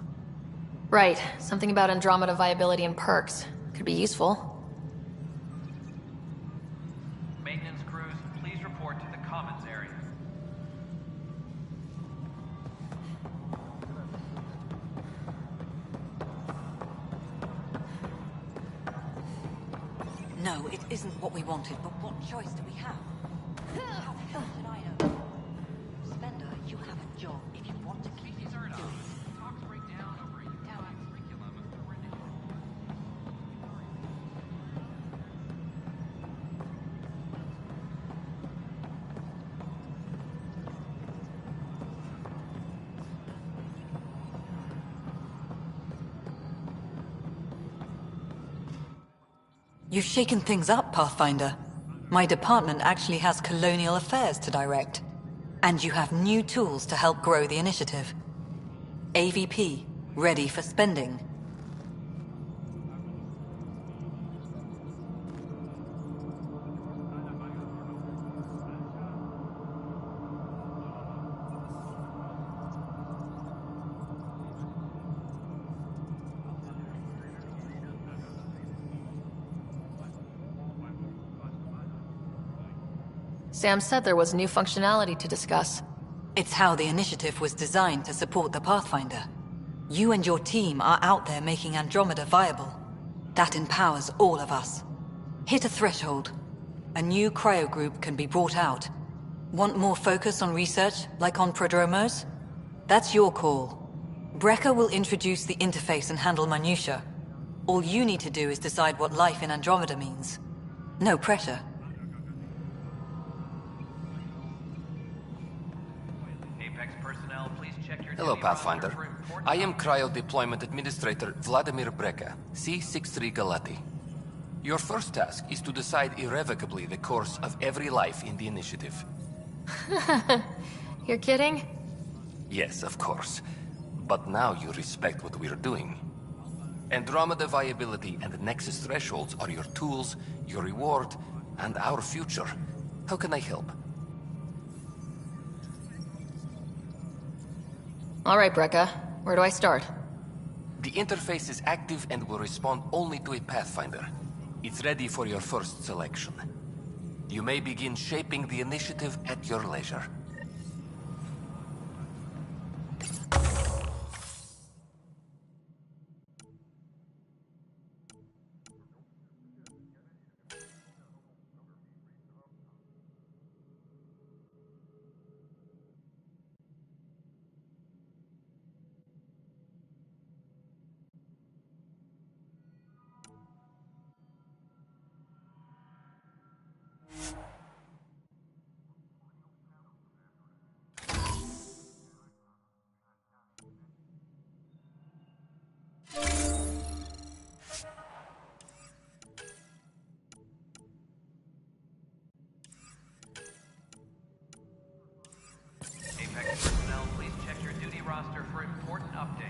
Right. Something about Andromeda viability and perks. Could be useful. Maintenance crews, please report to the Commons area. No, it isn't what we wanted, but what choice do we have? How the hell did I know? Spender, you have a job. If you want to keep it, do it. Talks break down over a unified curriculum for initiative. You've shaken things up, Pathfinder. My department actually has colonial affairs to direct. And you have new tools to help grow the initiative. AVP, ready for spending. Sam said there was new functionality to discuss. It's how the initiative was designed to support the Pathfinder. You and your team are out there making Andromeda viable. That empowers all of us. Hit a threshold. A new cryo group can be brought out. Want more focus on research, like on Prodromos? That's your call. Brecker will introduce the interface and handle minutiae. All you need to do is decide what life in Andromeda means. No pressure. Apex personnel, please check your Hello, duty roster Pathfinder. for important I am Cryo Deployment Administrator Vladimir Breca, C-63 Galati. Your first task is to decide irrevocably the course of every life in the initiative. You're kidding? Yes, of course. But now you respect what we're doing. Andromeda viability and Nexus thresholds are your tools, your reward, and our future. How can I help? All right, Brekka. Where do I start? The interface is active and will respond only to a Pathfinder. It's ready for your first selection. You may begin shaping the initiative at your leisure. Apex personnel, please check your duty roster for important updates.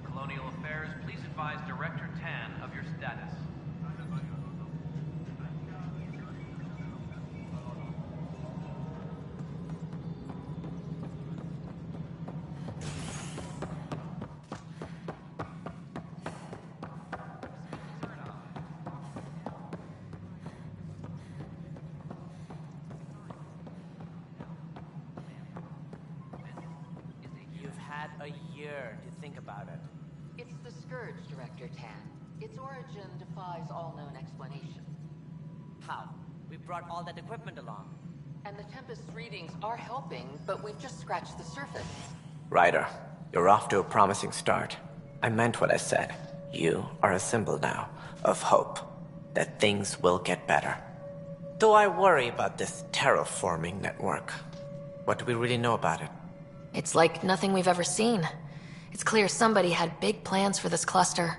Colonial Affairs, please advise Director Tan of your status. You've had a year to think about it. It's the Scourge, Director Tan. Its origin defies all known explanation. How? We brought all that equipment along. And the Tempest's readings are helping, but we've just scratched the surface. Ryder, you're off to a promising start. I meant what I said. You are a symbol now of hope that things will get better. Though I worry about this terraforming network. What do we really know about it? It's like nothing we've ever seen. It's clear somebody had big plans for this cluster.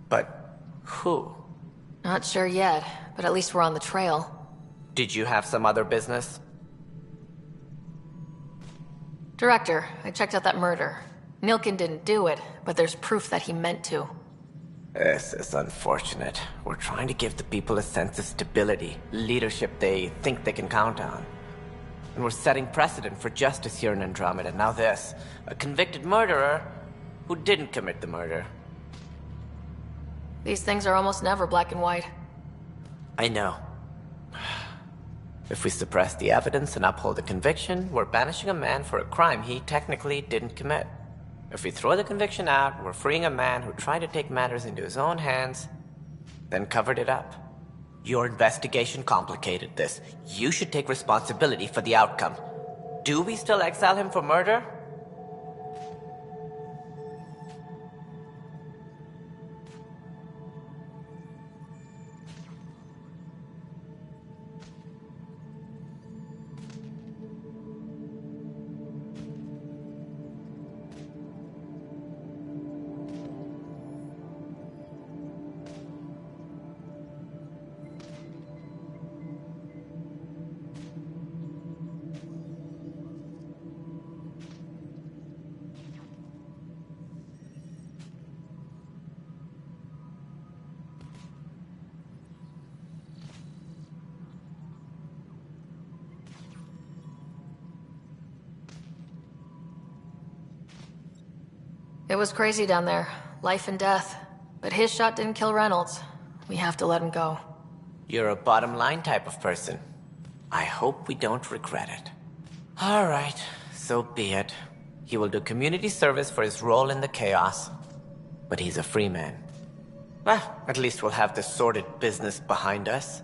But who? Not sure yet, but at least we're on the trail. Did you have some other business? Director, I checked out that murder. Nilkin didn't do it, but there's proof that he meant to. This is unfortunate. We're trying to give the people a sense of stability, leadership they think they can count on. And we're setting precedent for justice here in Andromeda. Now this, a convicted murderer who didn't commit the murder. These things are almost never black and white. I know. If we suppress the evidence and uphold the conviction, we're banishing a man for a crime he technically didn't commit. If we throw the conviction out, we're freeing a man who tried to take matters into his own hands, then covered it up. Your investigation complicated this. You should take responsibility for the outcome. Do we still exile him for murder? It was crazy down there. Life and death. But his shot didn't kill Reynolds. We have to let him go. You're a bottom line type of person. I hope we don't regret it. All right, so be it. He will do community service for his role in the chaos. But he's a free man. Well, at least we'll have this sordid business behind us.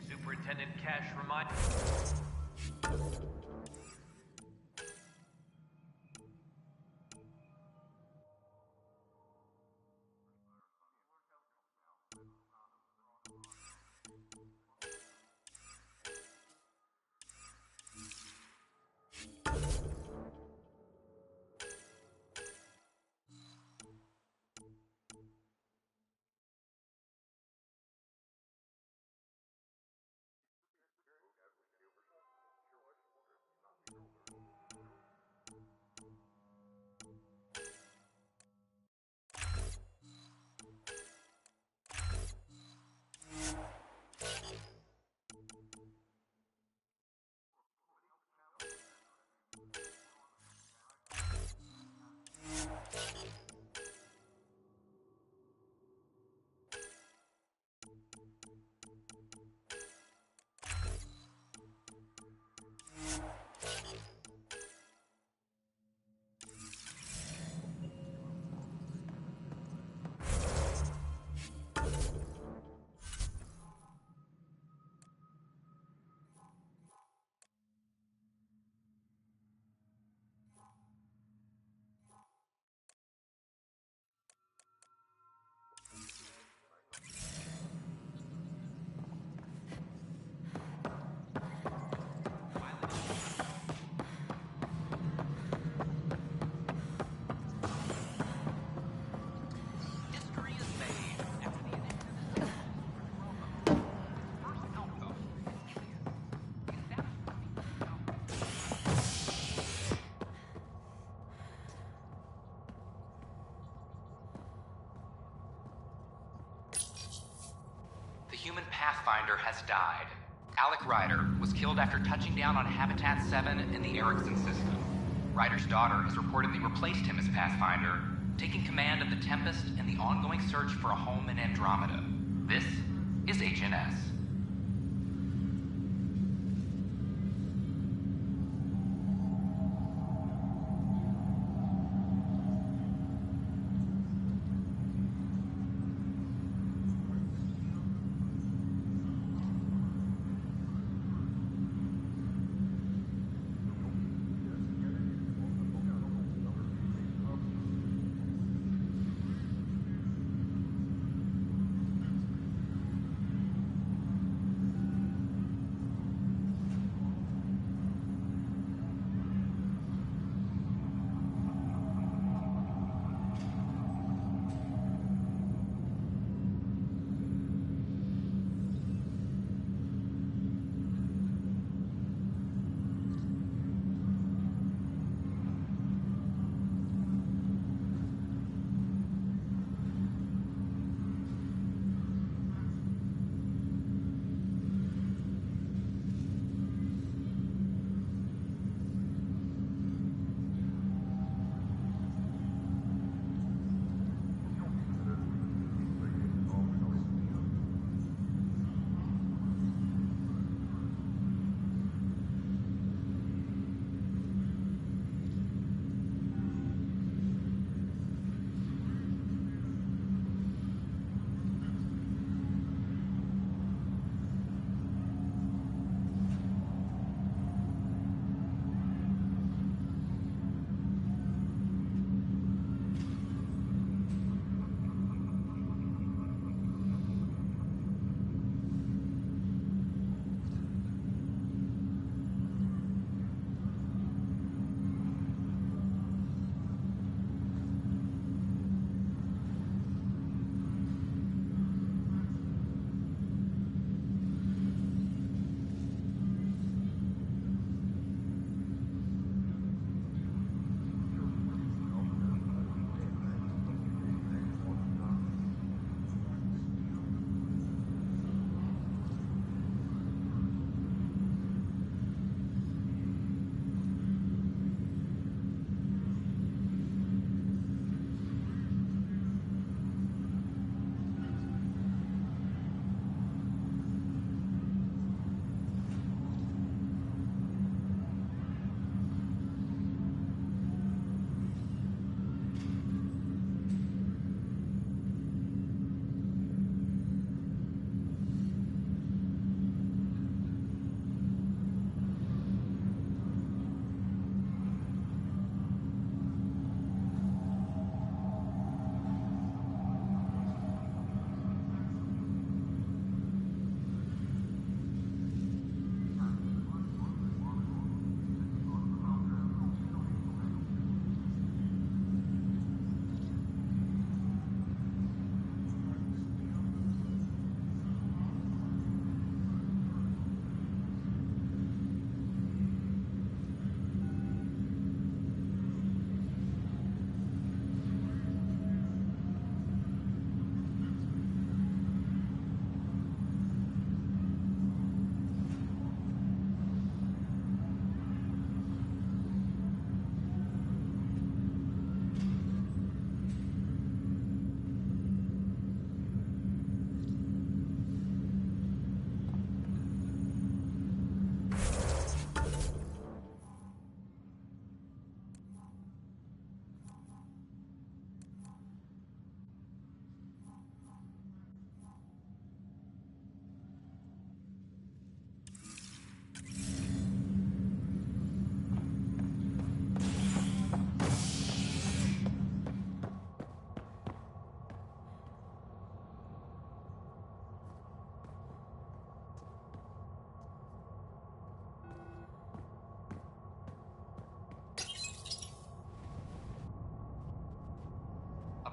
Superintendent Cash remind. The human Pathfinder has died. Alec Ryder was killed after touching down on Habitat 7 in the Erickson system. Ryder's daughter has reportedly replaced him as Pathfinder, taking command of the Tempest and the ongoing search for a home in Andromeda. This is HNS.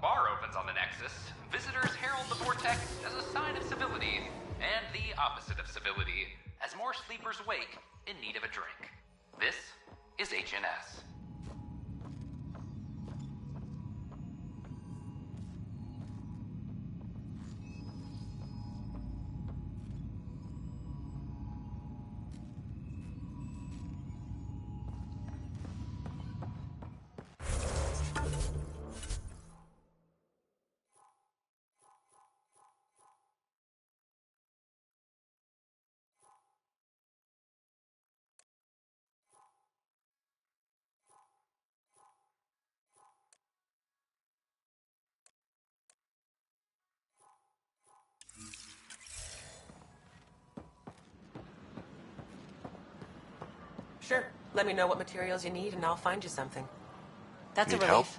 bar opens on the Nexus, visitors herald the vortex as a sign of civility, and the opposite of civility, as more sleepers wake in need of a drink. This is HNS. Sure. Let me know what materials you need and I'll find you something. That's Need a help? relief.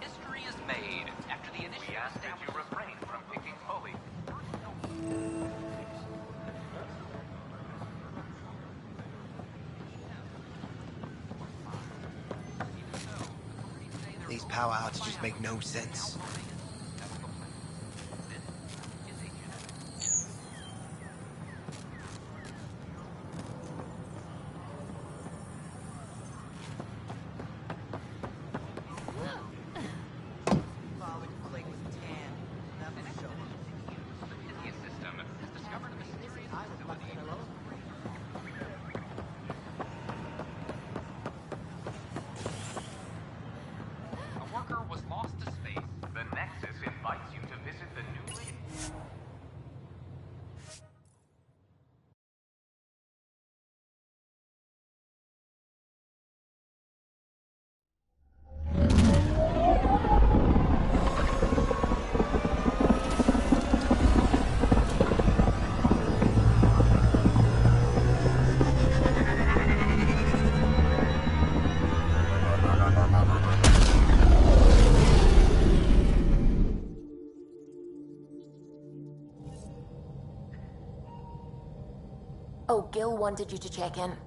History is made after the initiative. We ask that you refrain from picking holy. These power outages make no sense. A worker was lost to space. The Nexus invites you to visit the newly... Oh, Gil wanted you to check in.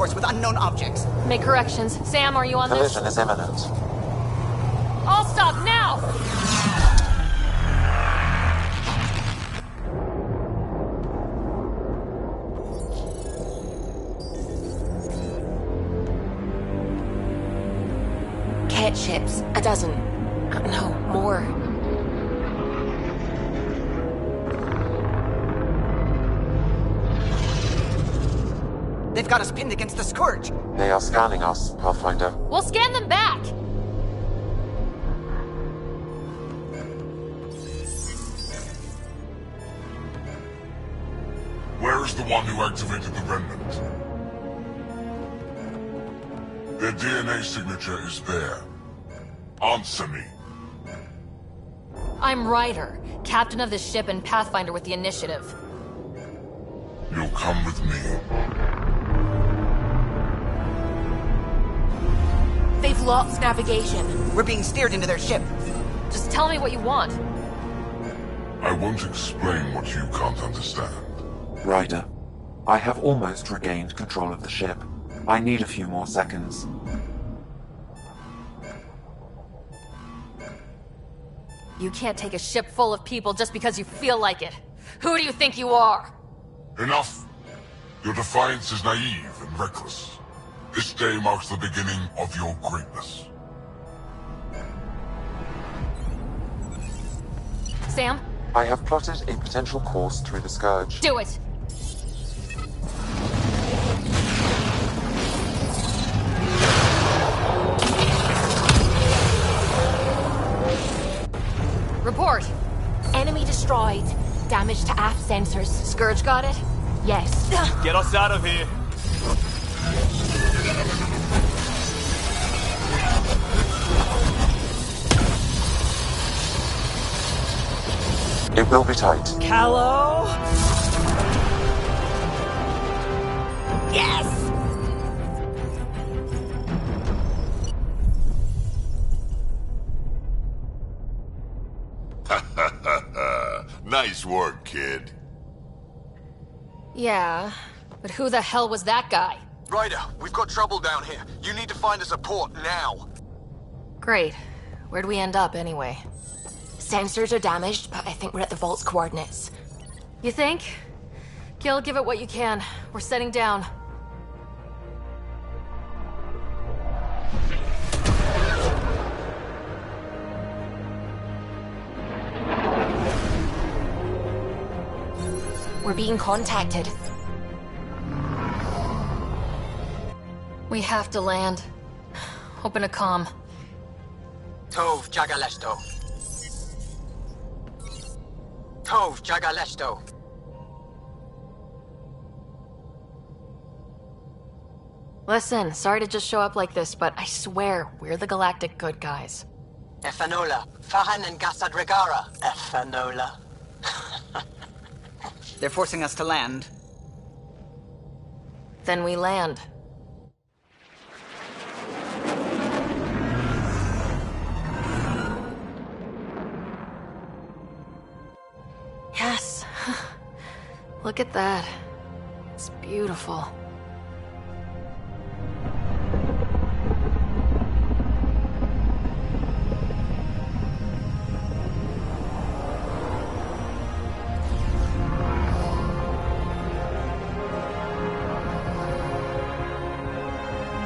course with unknown objects. Make corrections. Sam, are you on this? Collision is imminent. I'll stop now! Cat ships. A dozen. No, more. They've got us pinned against the Scourge. They are scanning us, Pathfinder. We'll scan them back! Where is the one who activated the remnant? Their DNA signature is there. Answer me. I'm Ryder, captain of this ship and Pathfinder with the initiative. You'll come with me. They've lost navigation. We're being steered into their ship. Just tell me what you want. I won't explain what you can't understand. Ryder, I have almost regained control of the ship. I need a few more seconds. You can't take a ship full of people just because you feel like it. Who do you think you are? Enough! Your defiance is naive and reckless. This day marks the beginning of your greatness. Sam? I have plotted a potential course through the Scourge. Do it! Report! Enemy destroyed. Damage to aft sensors. Scourge got it? Yes. Get us out of here! It will be tight. Callow? Yes! Nice work, kid. Yeah, but who the hell was that guy? Ryder, we've got trouble down here. You need to find us a port now. Great. Where'd we end up anyway? Sensors are damaged, but I think we're at the vault's coordinates. You think? Gil, give it what you can. We're setting down. We're being contacted. We have to land. Open a comm. Tov Jagalesto. Tov Jagalesto. Listen, sorry to just show up like this, but I swear, we're the galactic good guys. Efanola. Fahan and Gasadregara. Efanola. They're forcing us to land. Then we land. Yes. Look at that. It's beautiful.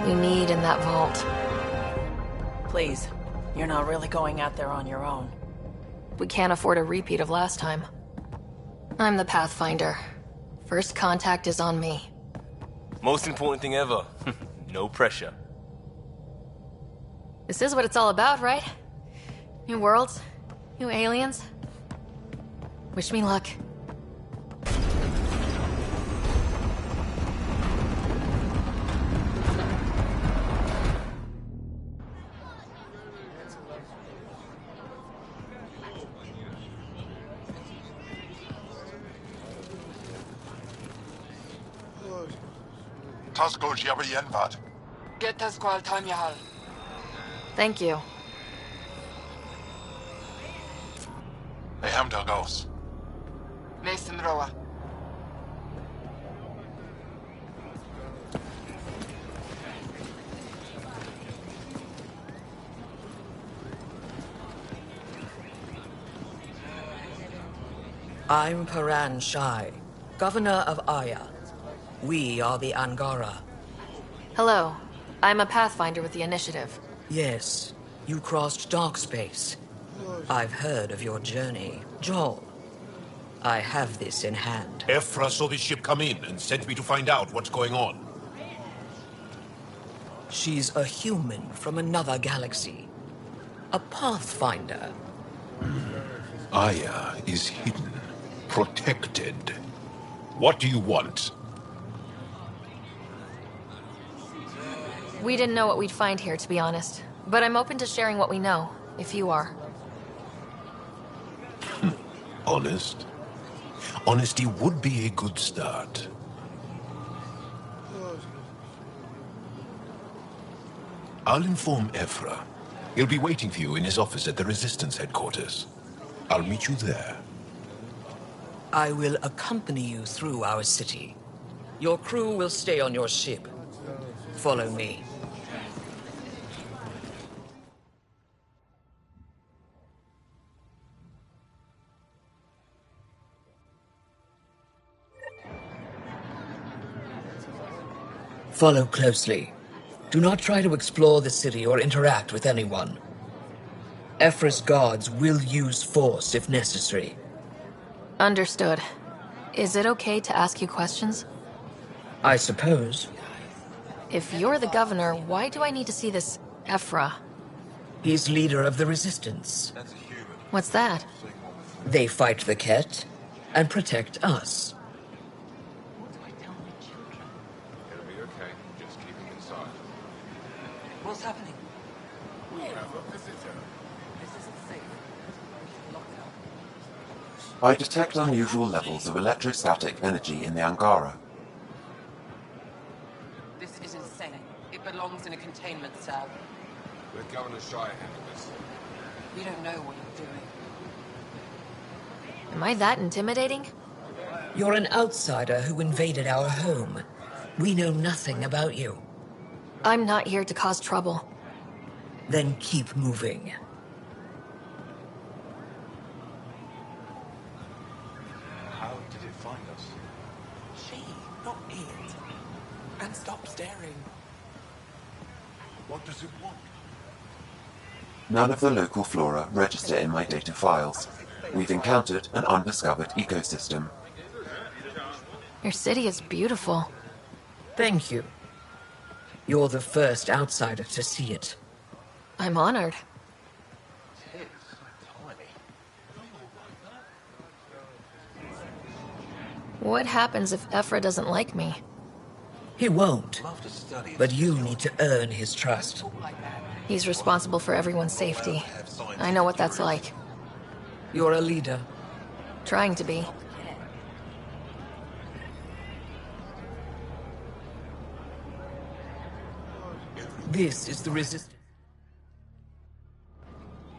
We need in that vault. Please, you're not really going out there on your own. We can't afford a repeat of last time. I'm the Pathfinder. First contact is on me. Most important thing ever. No pressure. This is what it's all about, right? New worlds, new aliens. Wish me luck. Taskol Jabba Yenvad. Get us qual time yahal. Thank you. They hammed our goals. Mason Roa. I'm Paran Shai, Governor of Aya. We are the Angara. Hello. I'm a Pathfinder with the Initiative. Yes, you crossed dark space. I've heard of your journey. Joel, I have this in hand. Ephra saw this ship come in and sent me to find out what's going on. She's a human from another galaxy. A Pathfinder. Aya is hidden, protected. What do you want? We didn't know what we'd find here, to be honest. But I'm open to sharing what we know, if you are. Honest? Honesty would be a good start. I'll inform Ephra. He'll be waiting for you in his office at the Resistance headquarters. I'll meet you there. I will accompany you through our city. Your crew will stay on your ship. Follow me. Follow closely. Do not try to explore the city or interact with anyone. Ephra's guards will use force if necessary. Understood. Is it okay to ask you questions? I suppose. If you're the governor, why do I need to see this Ephra? He's leader of the Resistance. What's that? They fight the Ket and protect us. It'll be okay. Just keep him inside. What's happening? We have a visitor. This isn't safe. I detect unusual levels of electrostatic energy in the Angara. This is insane. It belongs in a containment cell. Let Governor Shire handle this. We don't know what you're doing. Am I that intimidating? You're an outsider who invaded our home. We know nothing about you. I'm not here to cause trouble. Then keep moving. How did it find us? She, not it. And stop staring. What does it want? None of the local flora register in my data files. We've encountered an undiscovered ecosystem. Your city is beautiful. Thank you. You're the first outsider to see it. I'm honored. What happens if Ephra doesn't like me? He won't. But you need to earn his trust. He's responsible for everyone's safety. I know what that's like. You're a leader. Trying to be. This is the Resistance.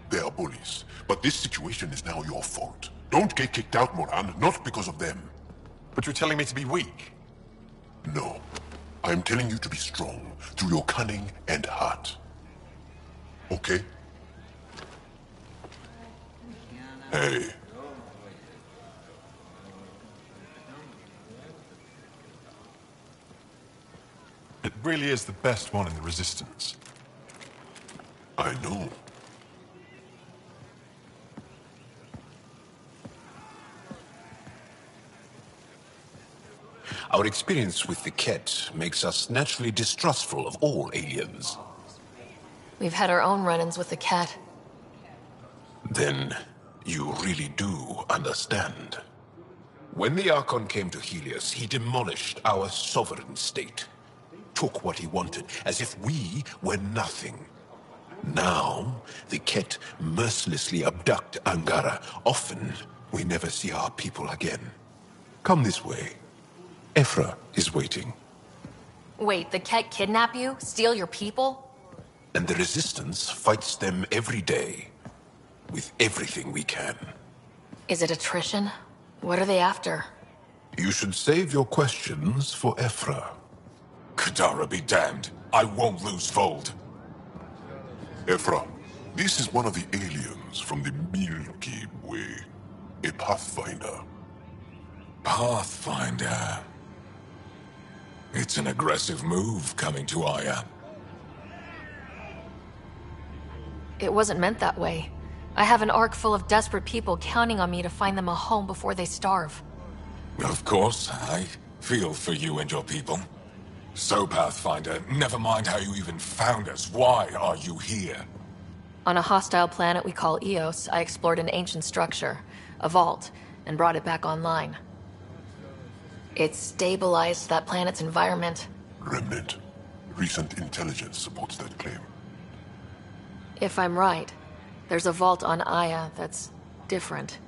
They are bullies, but this situation is now your fault. Don't get kicked out, Moran, not because of them. But you're telling me to be weak. No. I'm telling you to be strong through your cunning and heart. Okay? Hey. It really is the best one in the Resistance. I know. Our experience with the Ket makes us naturally distrustful of all aliens. We've had our own run-ins with the cat. Then you really do understand. When the Archon came to Helios, he demolished our sovereign state. Took what he wanted, as if we were nothing. Now, the Ket mercilessly abduct Angara. Often, we never see our people again. Come this way. Ephra is waiting. Wait, the Ket kidnap you? Steal your people? And the Resistance fights them every day. With everything we can. Is it attrition? What are they after? You should save your questions for Ephra. Kadara be damned. I won't lose Fold. Ephra, this is one of the aliens from the Milky Way. A Pathfinder. Pathfinder. It's an aggressive move coming to Aya. It wasn't meant that way. I have an ark full of desperate people counting on me to find them a home before they starve. Of course, I feel for you and your people. So, Pathfinder, never mind how you even found us. Why are you here? On a hostile planet we call Eos, I explored an ancient structure, a vault, and brought it back online. It stabilized that planet's environment. Remnant. Recent intelligence supports that claim. If I'm right, there's a vault on Aya that's different.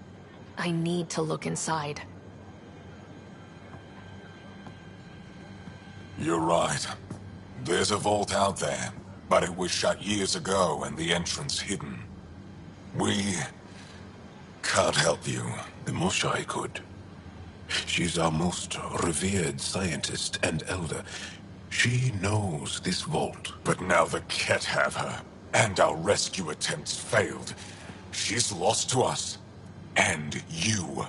I need to look inside. You're right. There's a vault out there, but it was shut years ago and the entrance hidden. We can't help you. The Moshai could. She's our most revered scientist and elder. She knows this vault. But now the Ket have her, and our rescue attempts failed. She's lost to us. And you.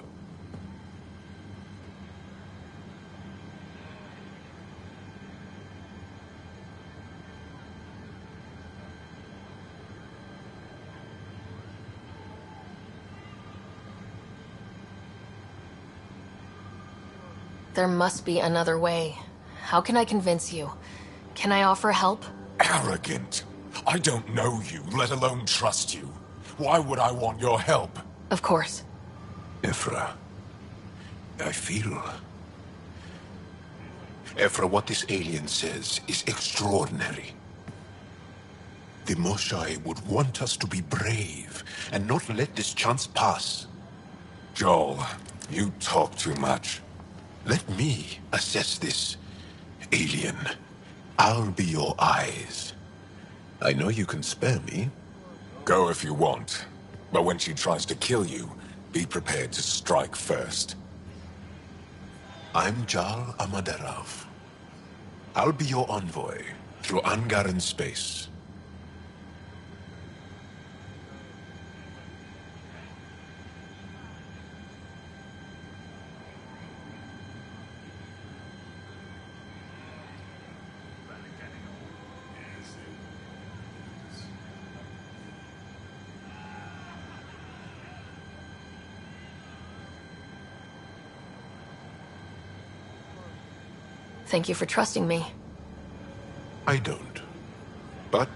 There must be another way. How can I convince you? Can I offer help? Arrogant. I don't know you, let alone trust you. Why would I want your help? Of course. Ephra, I feel... Ephra, what this alien says is extraordinary. The Moshai would want us to be brave and not let this chance pass. Joel, you talk too much. Let me assess this, alien. I'll be your eyes. I know you can spare me. Go if you want. But when she tries to kill you, be prepared to strike first. I'm Jal Amaderav. I'll be your envoy through Angaran space. Thank you for trusting me. I don't. But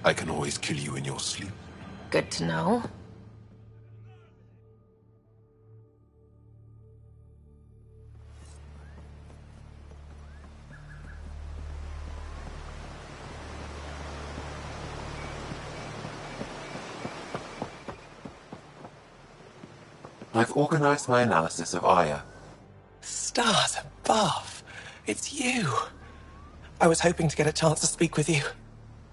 I can always kill you in your sleep. Good to know. I've organized my analysis of Aya. Stars above. It's you. I was hoping to get a chance to speak with you.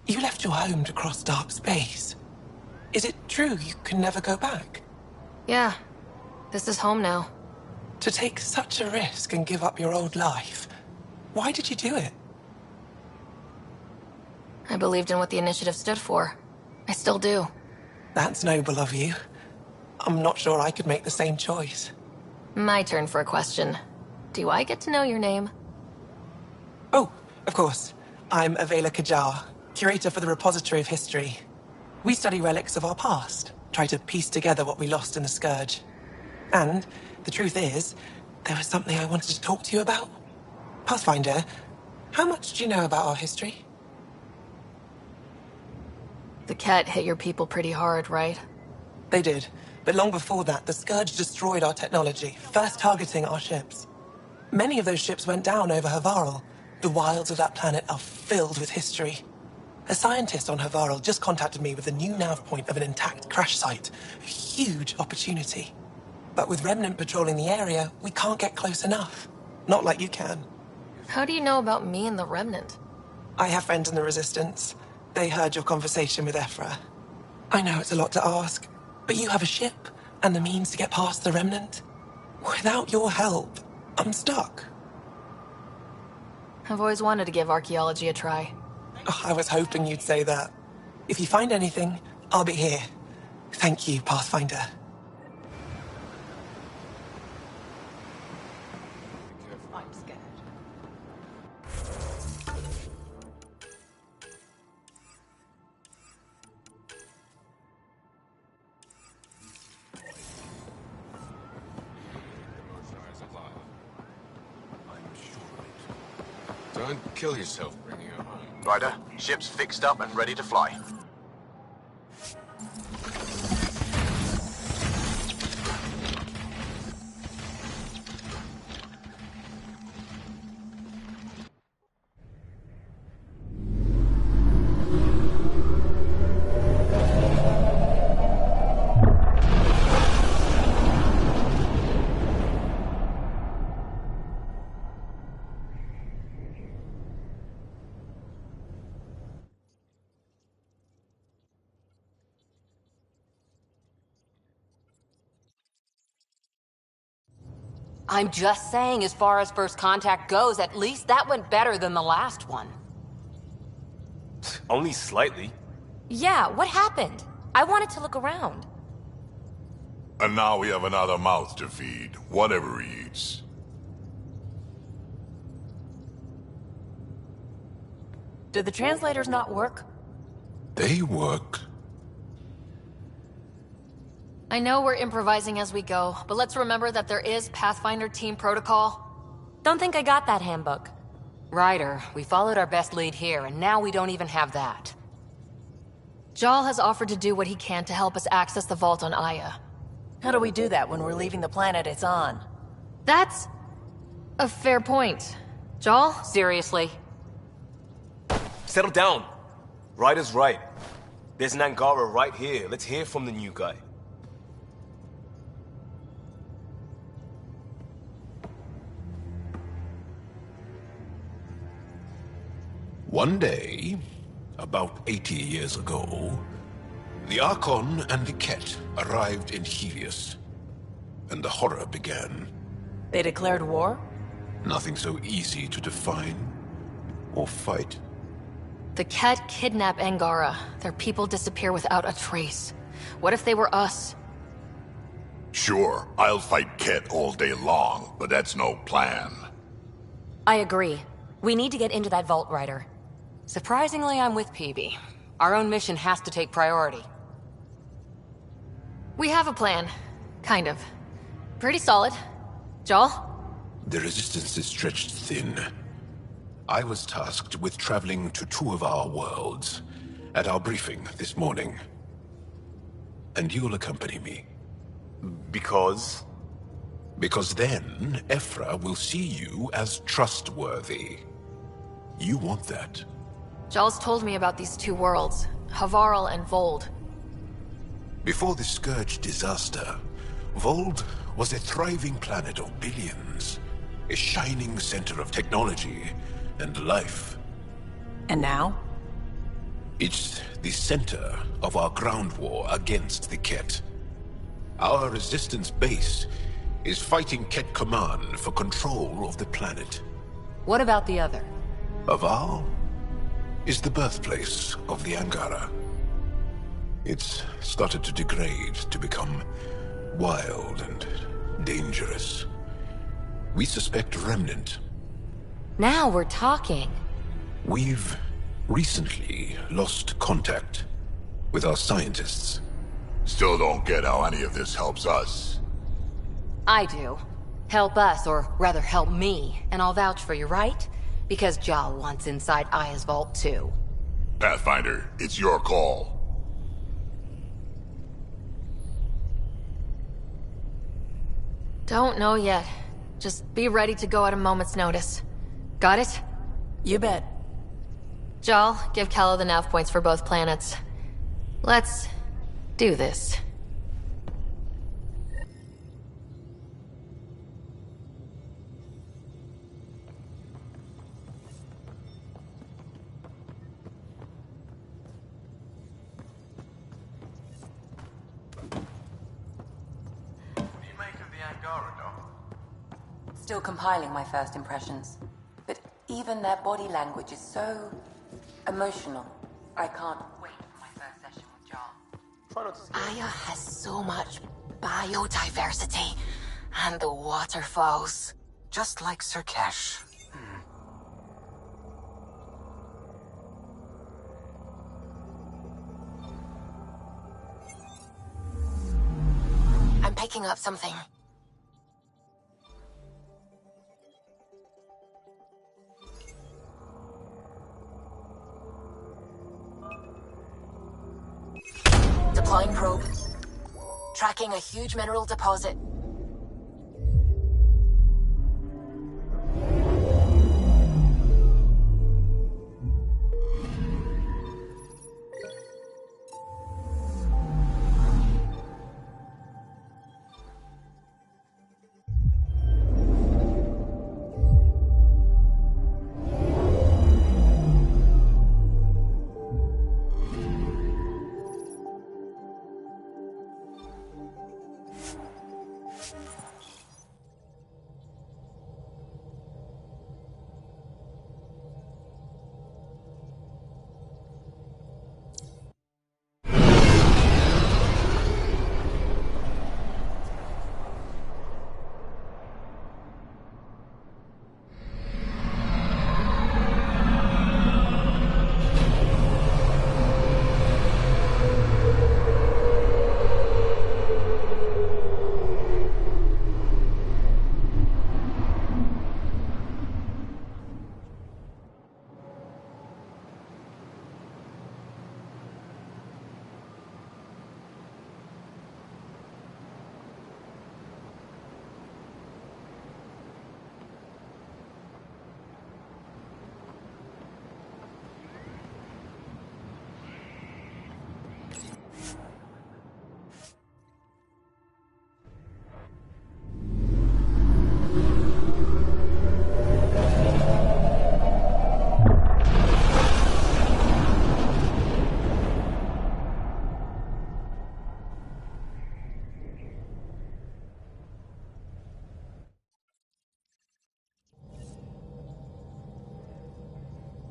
You left your home to cross dark space. Is it true you can never go back? Yeah. This is home now. To take such a risk and give up your old life, why did you do it? I believed in what the initiative stood for. I still do. That's noble of you. I'm not sure I could make the same choice. My turn for a question. Do I get to know your name? Oh, of course. I'm Avela Kajar, curator for the Repository of History. We study relics of our past, try to piece together what we lost in the Scourge. And the truth is, there was something I wanted to talk to you about. Pathfinder, how much do you know about our history? The Ket hit your people pretty hard, right? They did. But long before that, the Scourge destroyed our technology, first targeting our ships. Many of those ships went down over Havarl. The wilds of that planet are filled with history. A scientist on Havarl just contacted me with a new nav point of an intact crash site. A huge opportunity. But with Remnant patrolling the area, we can't get close enough. Not like you can. How do you know about me and the Remnant? I have friends in the Resistance. They heard your conversation with Ephra. I know it's a lot to ask, but you have a ship and the means to get past the Remnant. Without your help, I'm stuck. I've always wanted to give archaeology a try. Oh, I was hoping you'd say that. If you find anything, I'll be here. Thank you, Pathfinder. Don't kill yourself bringing her home. Ryder, ship's fixed up and ready to fly. I'm just saying, as far as first contact goes, at least that went better than the last one. Only slightly. Yeah, what happened? I wanted to look around. And now we have another mouth to feed, whatever he eats. Did the translators not work? They work. I know we're improvising as we go, but let's remember that there is Pathfinder team protocol. Don't think I got that handbook. Ryder, we followed our best lead here, and now we don't even have that. Jal has offered to do what he can to help us access the vault on Aya. How do we do that when we're leaving the planet it's on? That's a fair point. Jal, seriously. Settle down. Ryder's right. There's an Angara right here. Let's hear from the new guy. One day, about 80 years ago, the Archon and the Ket arrived in Helios, and the horror began. They declared war? Nothing so easy to define or fight. The Ket kidnap Angara. Their people disappear without a trace. What if they were us? Sure, I'll fight Ket all day long, but that's no plan. I agree. We need to get into that vault, Ryder. Surprisingly, I'm with PB. Our own mission has to take priority. We have a plan. Kind of. Pretty solid. Jal? The resistance is stretched thin. I was tasked with traveling to two of our worlds at our briefing this morning. And you'll accompany me. Because? Because then, Ephra will see you as trustworthy. You want that. Jal's told me about these two worlds, Havarl and Vold. Before the Scourge disaster, Vold was a thriving planet of billions. A shining center of technology and life. And now? It's the center of our ground war against the Ket. Our resistance base is fighting Ket Command for control of the planet. What about the other? Havarl is the birthplace of the Angara. It's started to degrade, to become wild and dangerous. We suspect Remnant. Now we're talking. We've recently lost contact with our scientists. Still don't get how any of this helps us. I do. Help us, or rather help me, and I'll vouch for you, right? Because Jal wants inside Aya's vault too. Pathfinder, it's your call. Don't know yet. Just be ready to go at a moment's notice. Got it? You bet. Jal, give Kala the nav points for both planets. Let's do this. Still compiling my first impressions. But even their body language is so emotional. I can't wait for my first session with Jal. Aya has so much biodiversity. And the waterfalls. Just like Sirkesh. I'm picking up something. Deploying probe. Tracking a huge mineral deposit.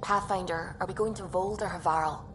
Pathfinder, are we going to Vold or Havarl?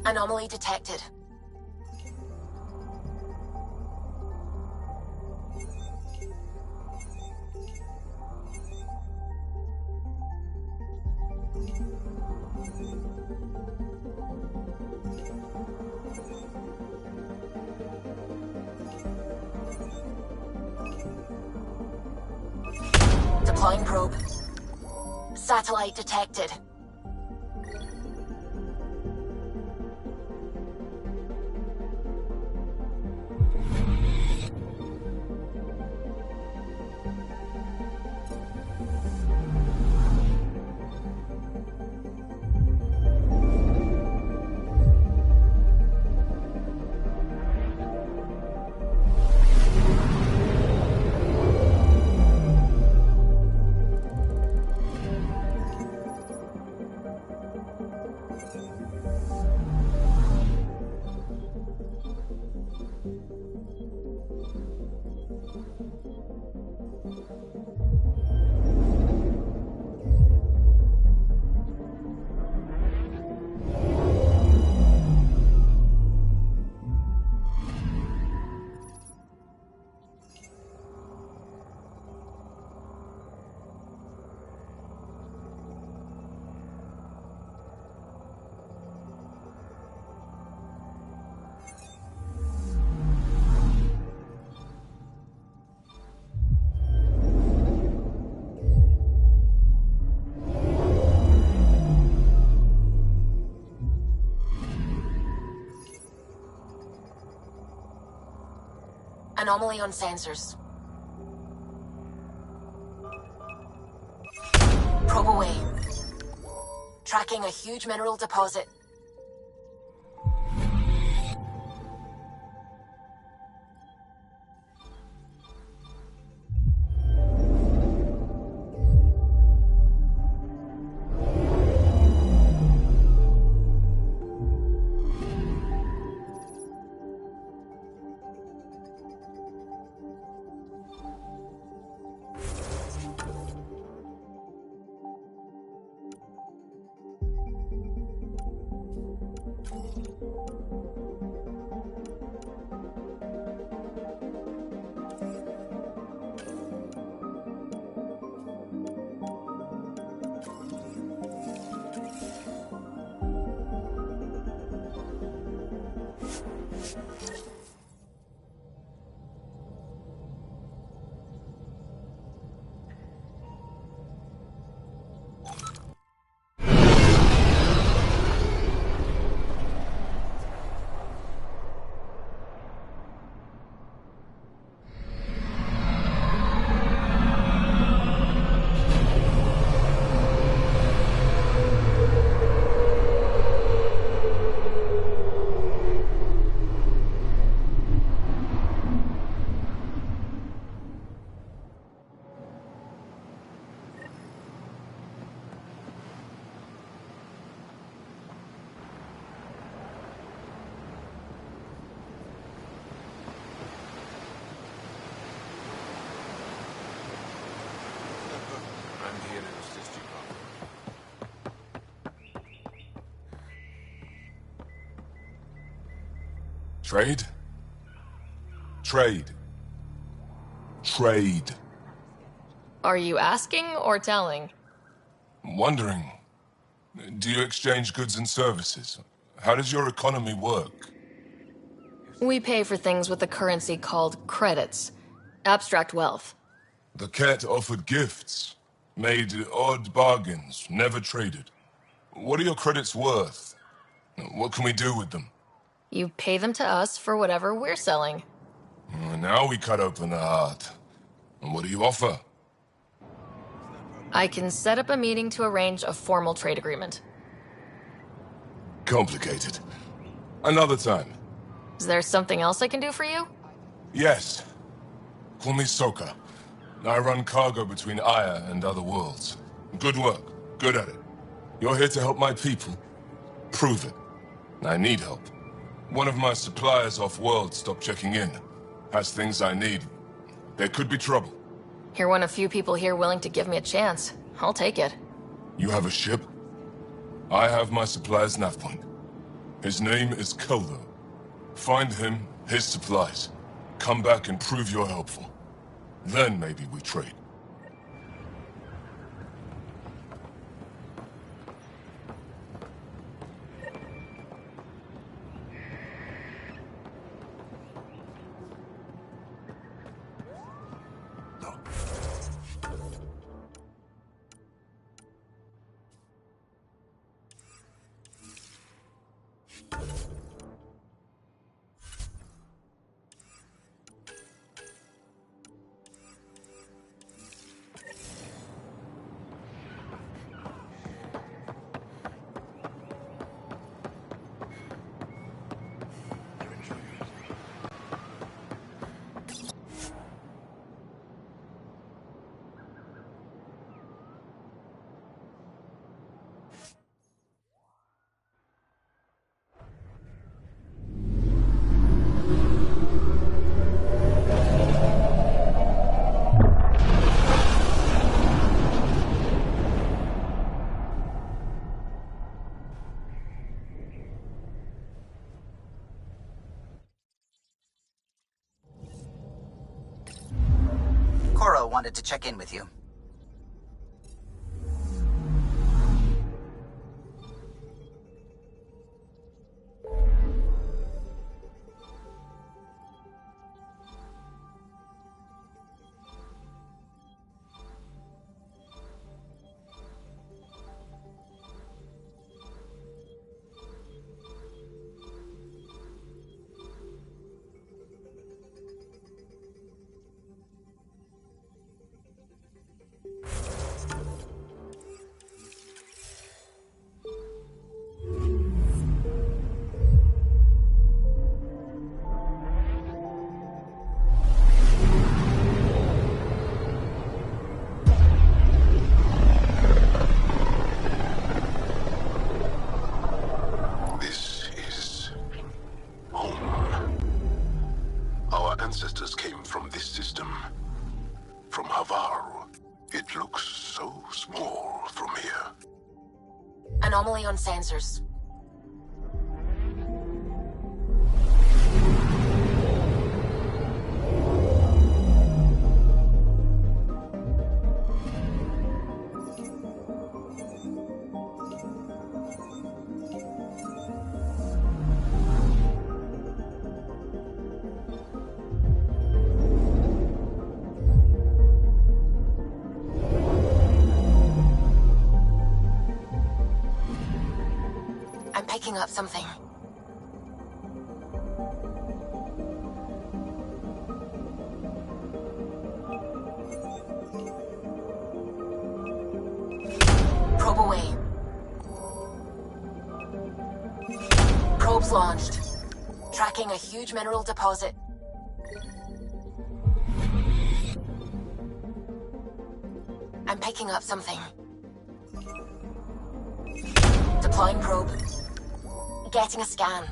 Anomaly detected. Deploying probe. Satellite detected. Anomaly on sensors. Probe away. Tracking a huge mineral deposit. Trade? Trade. Trade. Are you asking or telling? Wondering, do you exchange goods and services? How does your economy work? We pay for things with a currency called credits. Abstract wealth. The cat offered gifts, made odd bargains, never traded. What are your credits worth? What can we do with them? You pay them to us for whatever we're selling. Now we cut open the heart. And what do you offer? I can set up a meeting to arrange a formal trade agreement. Complicated. Another time. Is there something else I can do for you? Yes. Call me Soka. I run cargo between Aya and other worlds. Good work. Good at it. You're here to help my people. Prove it. I need help. One of my suppliers off-world stopped checking in. Has things I need. There could be trouble. You're one of few people here willing to give me a chance. I'll take it. You have a ship? I have my supplier's nav point. His name is Koldo. Find him, his supplies. Come back and prove you're helpful. Then maybe we trade. Wanted to check in with you. Ancestors came from this system. From Havaru. It looks so small from here. Anomaly on sensors. I'm picking up something. Probe away. Probes launched. Tracking a huge mineral deposit. I'm picking up something. Deploying probe. Getting a scan.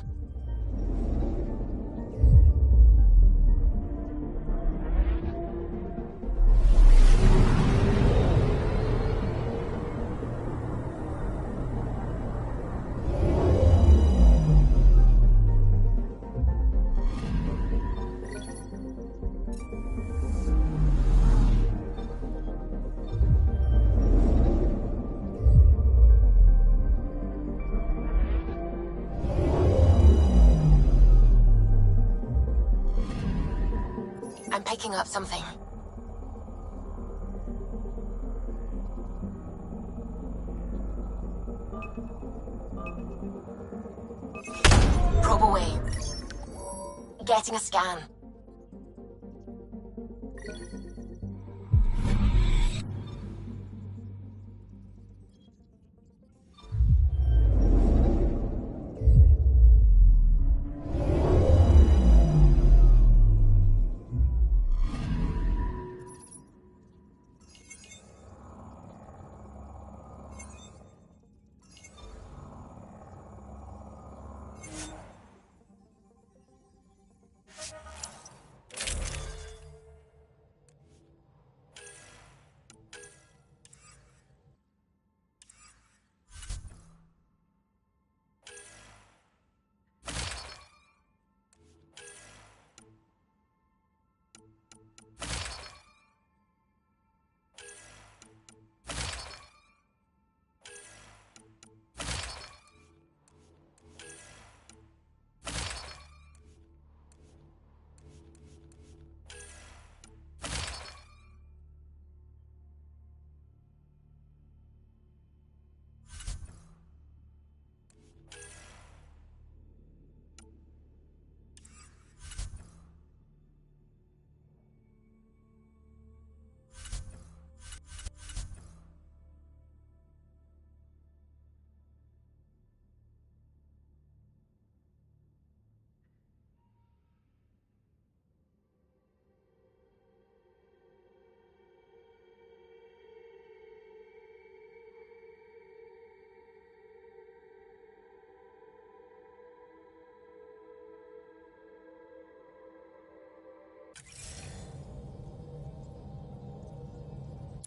picking up something. Probe away. Getting a scan.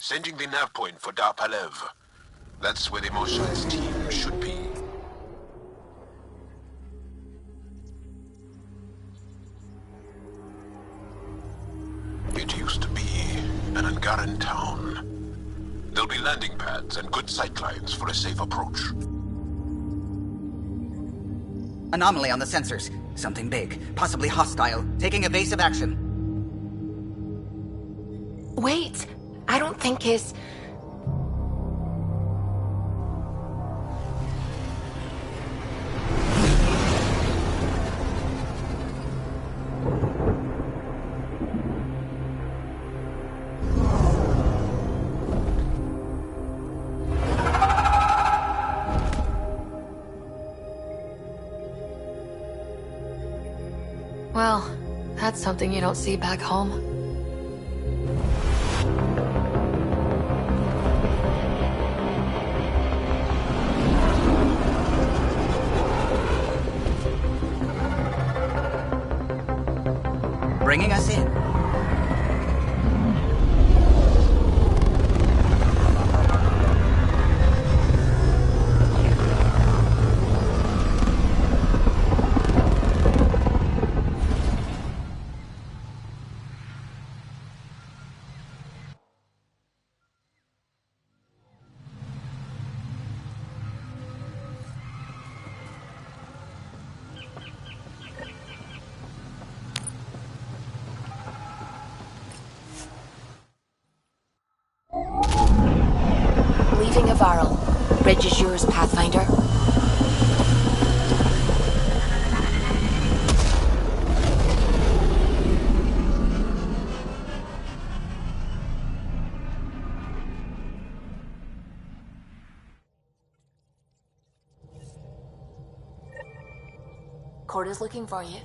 Sending the nav point for Dar Palev. That's where the Mosha's team should be. It used to be an Angaran town. There'll be landing pads and good sightlines for a safe approach. Anomaly on the sensors. Something big, possibly hostile, taking evasive action. Wait, I don't think it's... Well, that's something you don't see back home. Bringing us in. Leaving Avaril. Bridge is yours, Pathfinder. Corda's looking for you.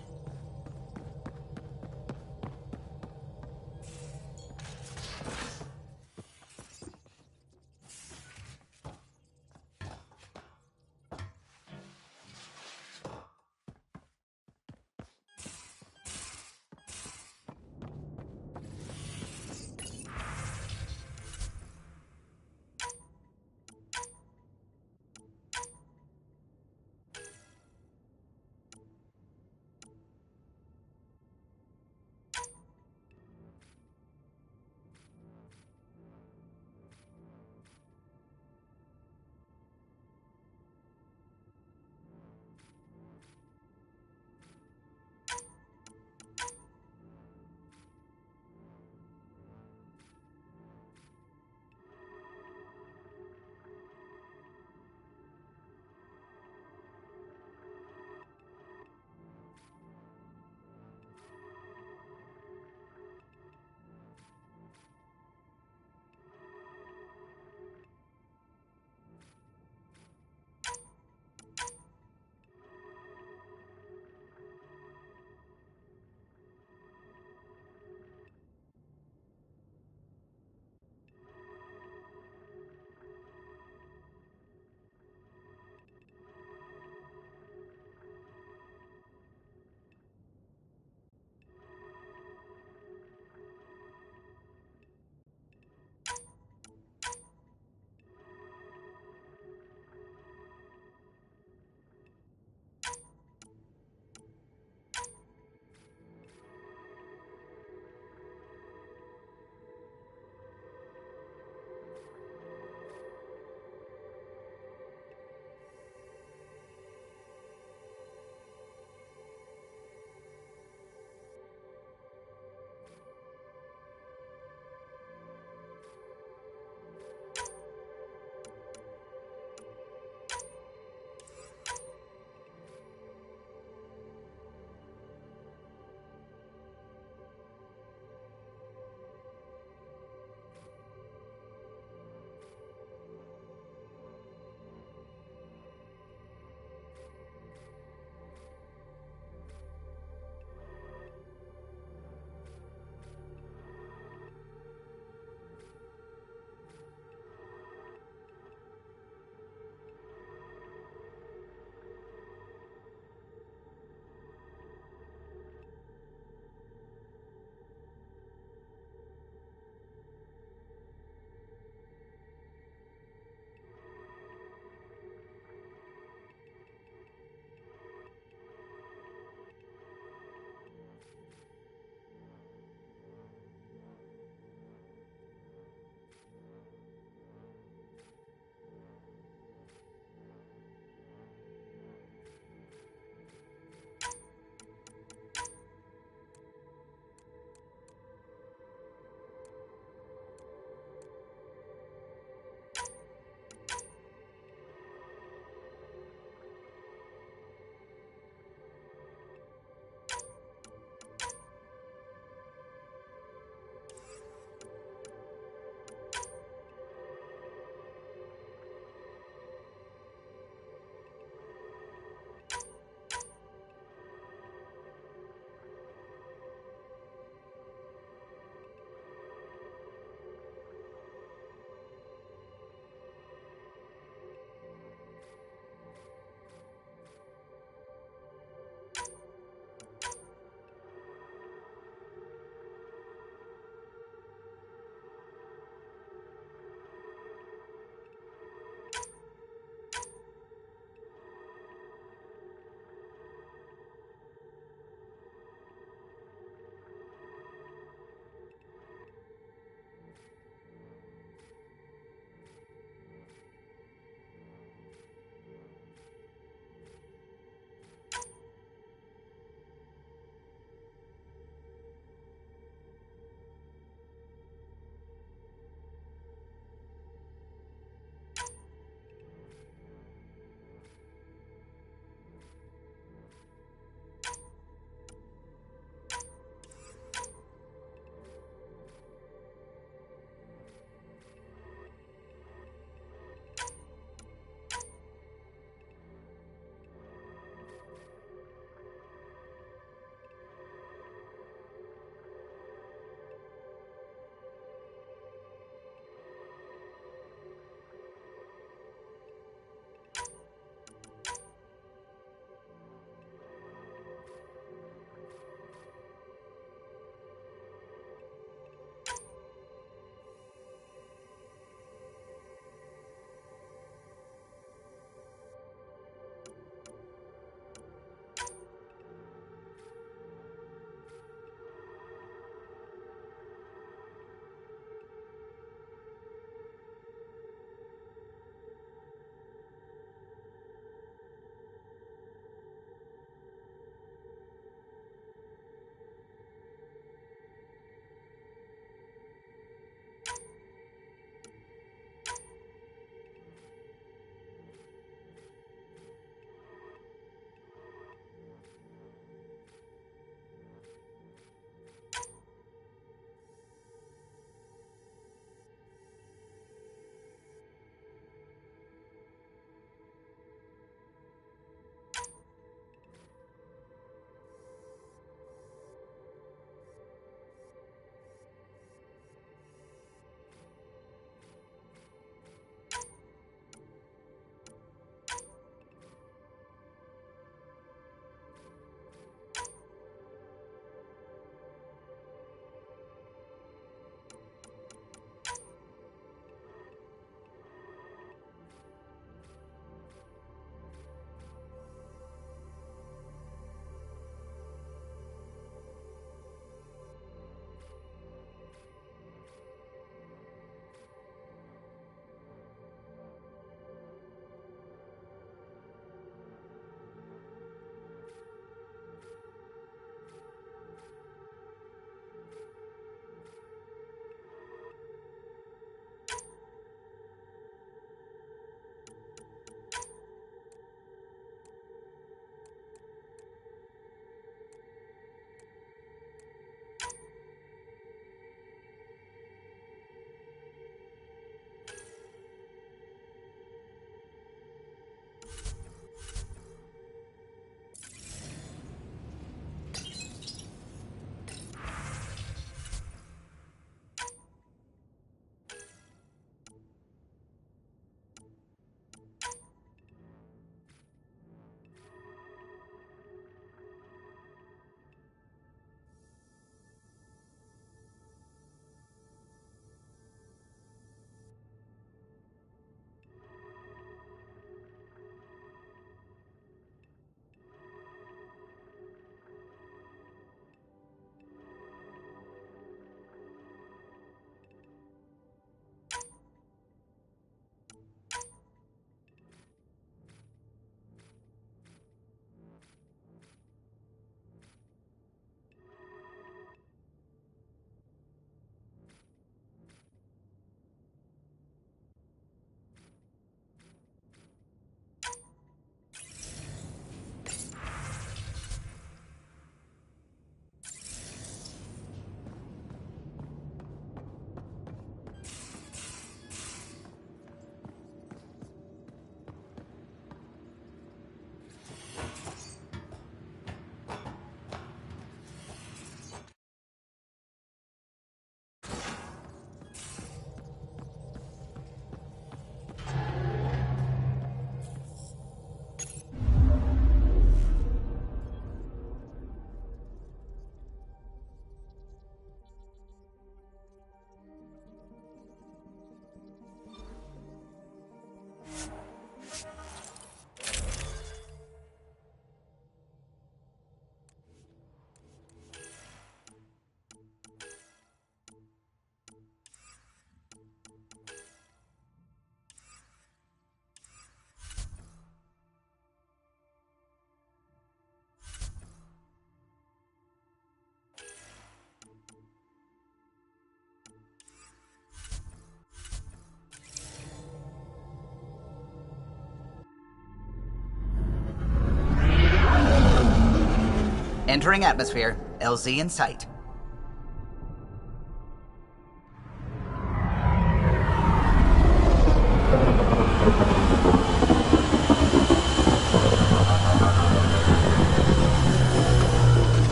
Entering atmosphere. LZ in sight.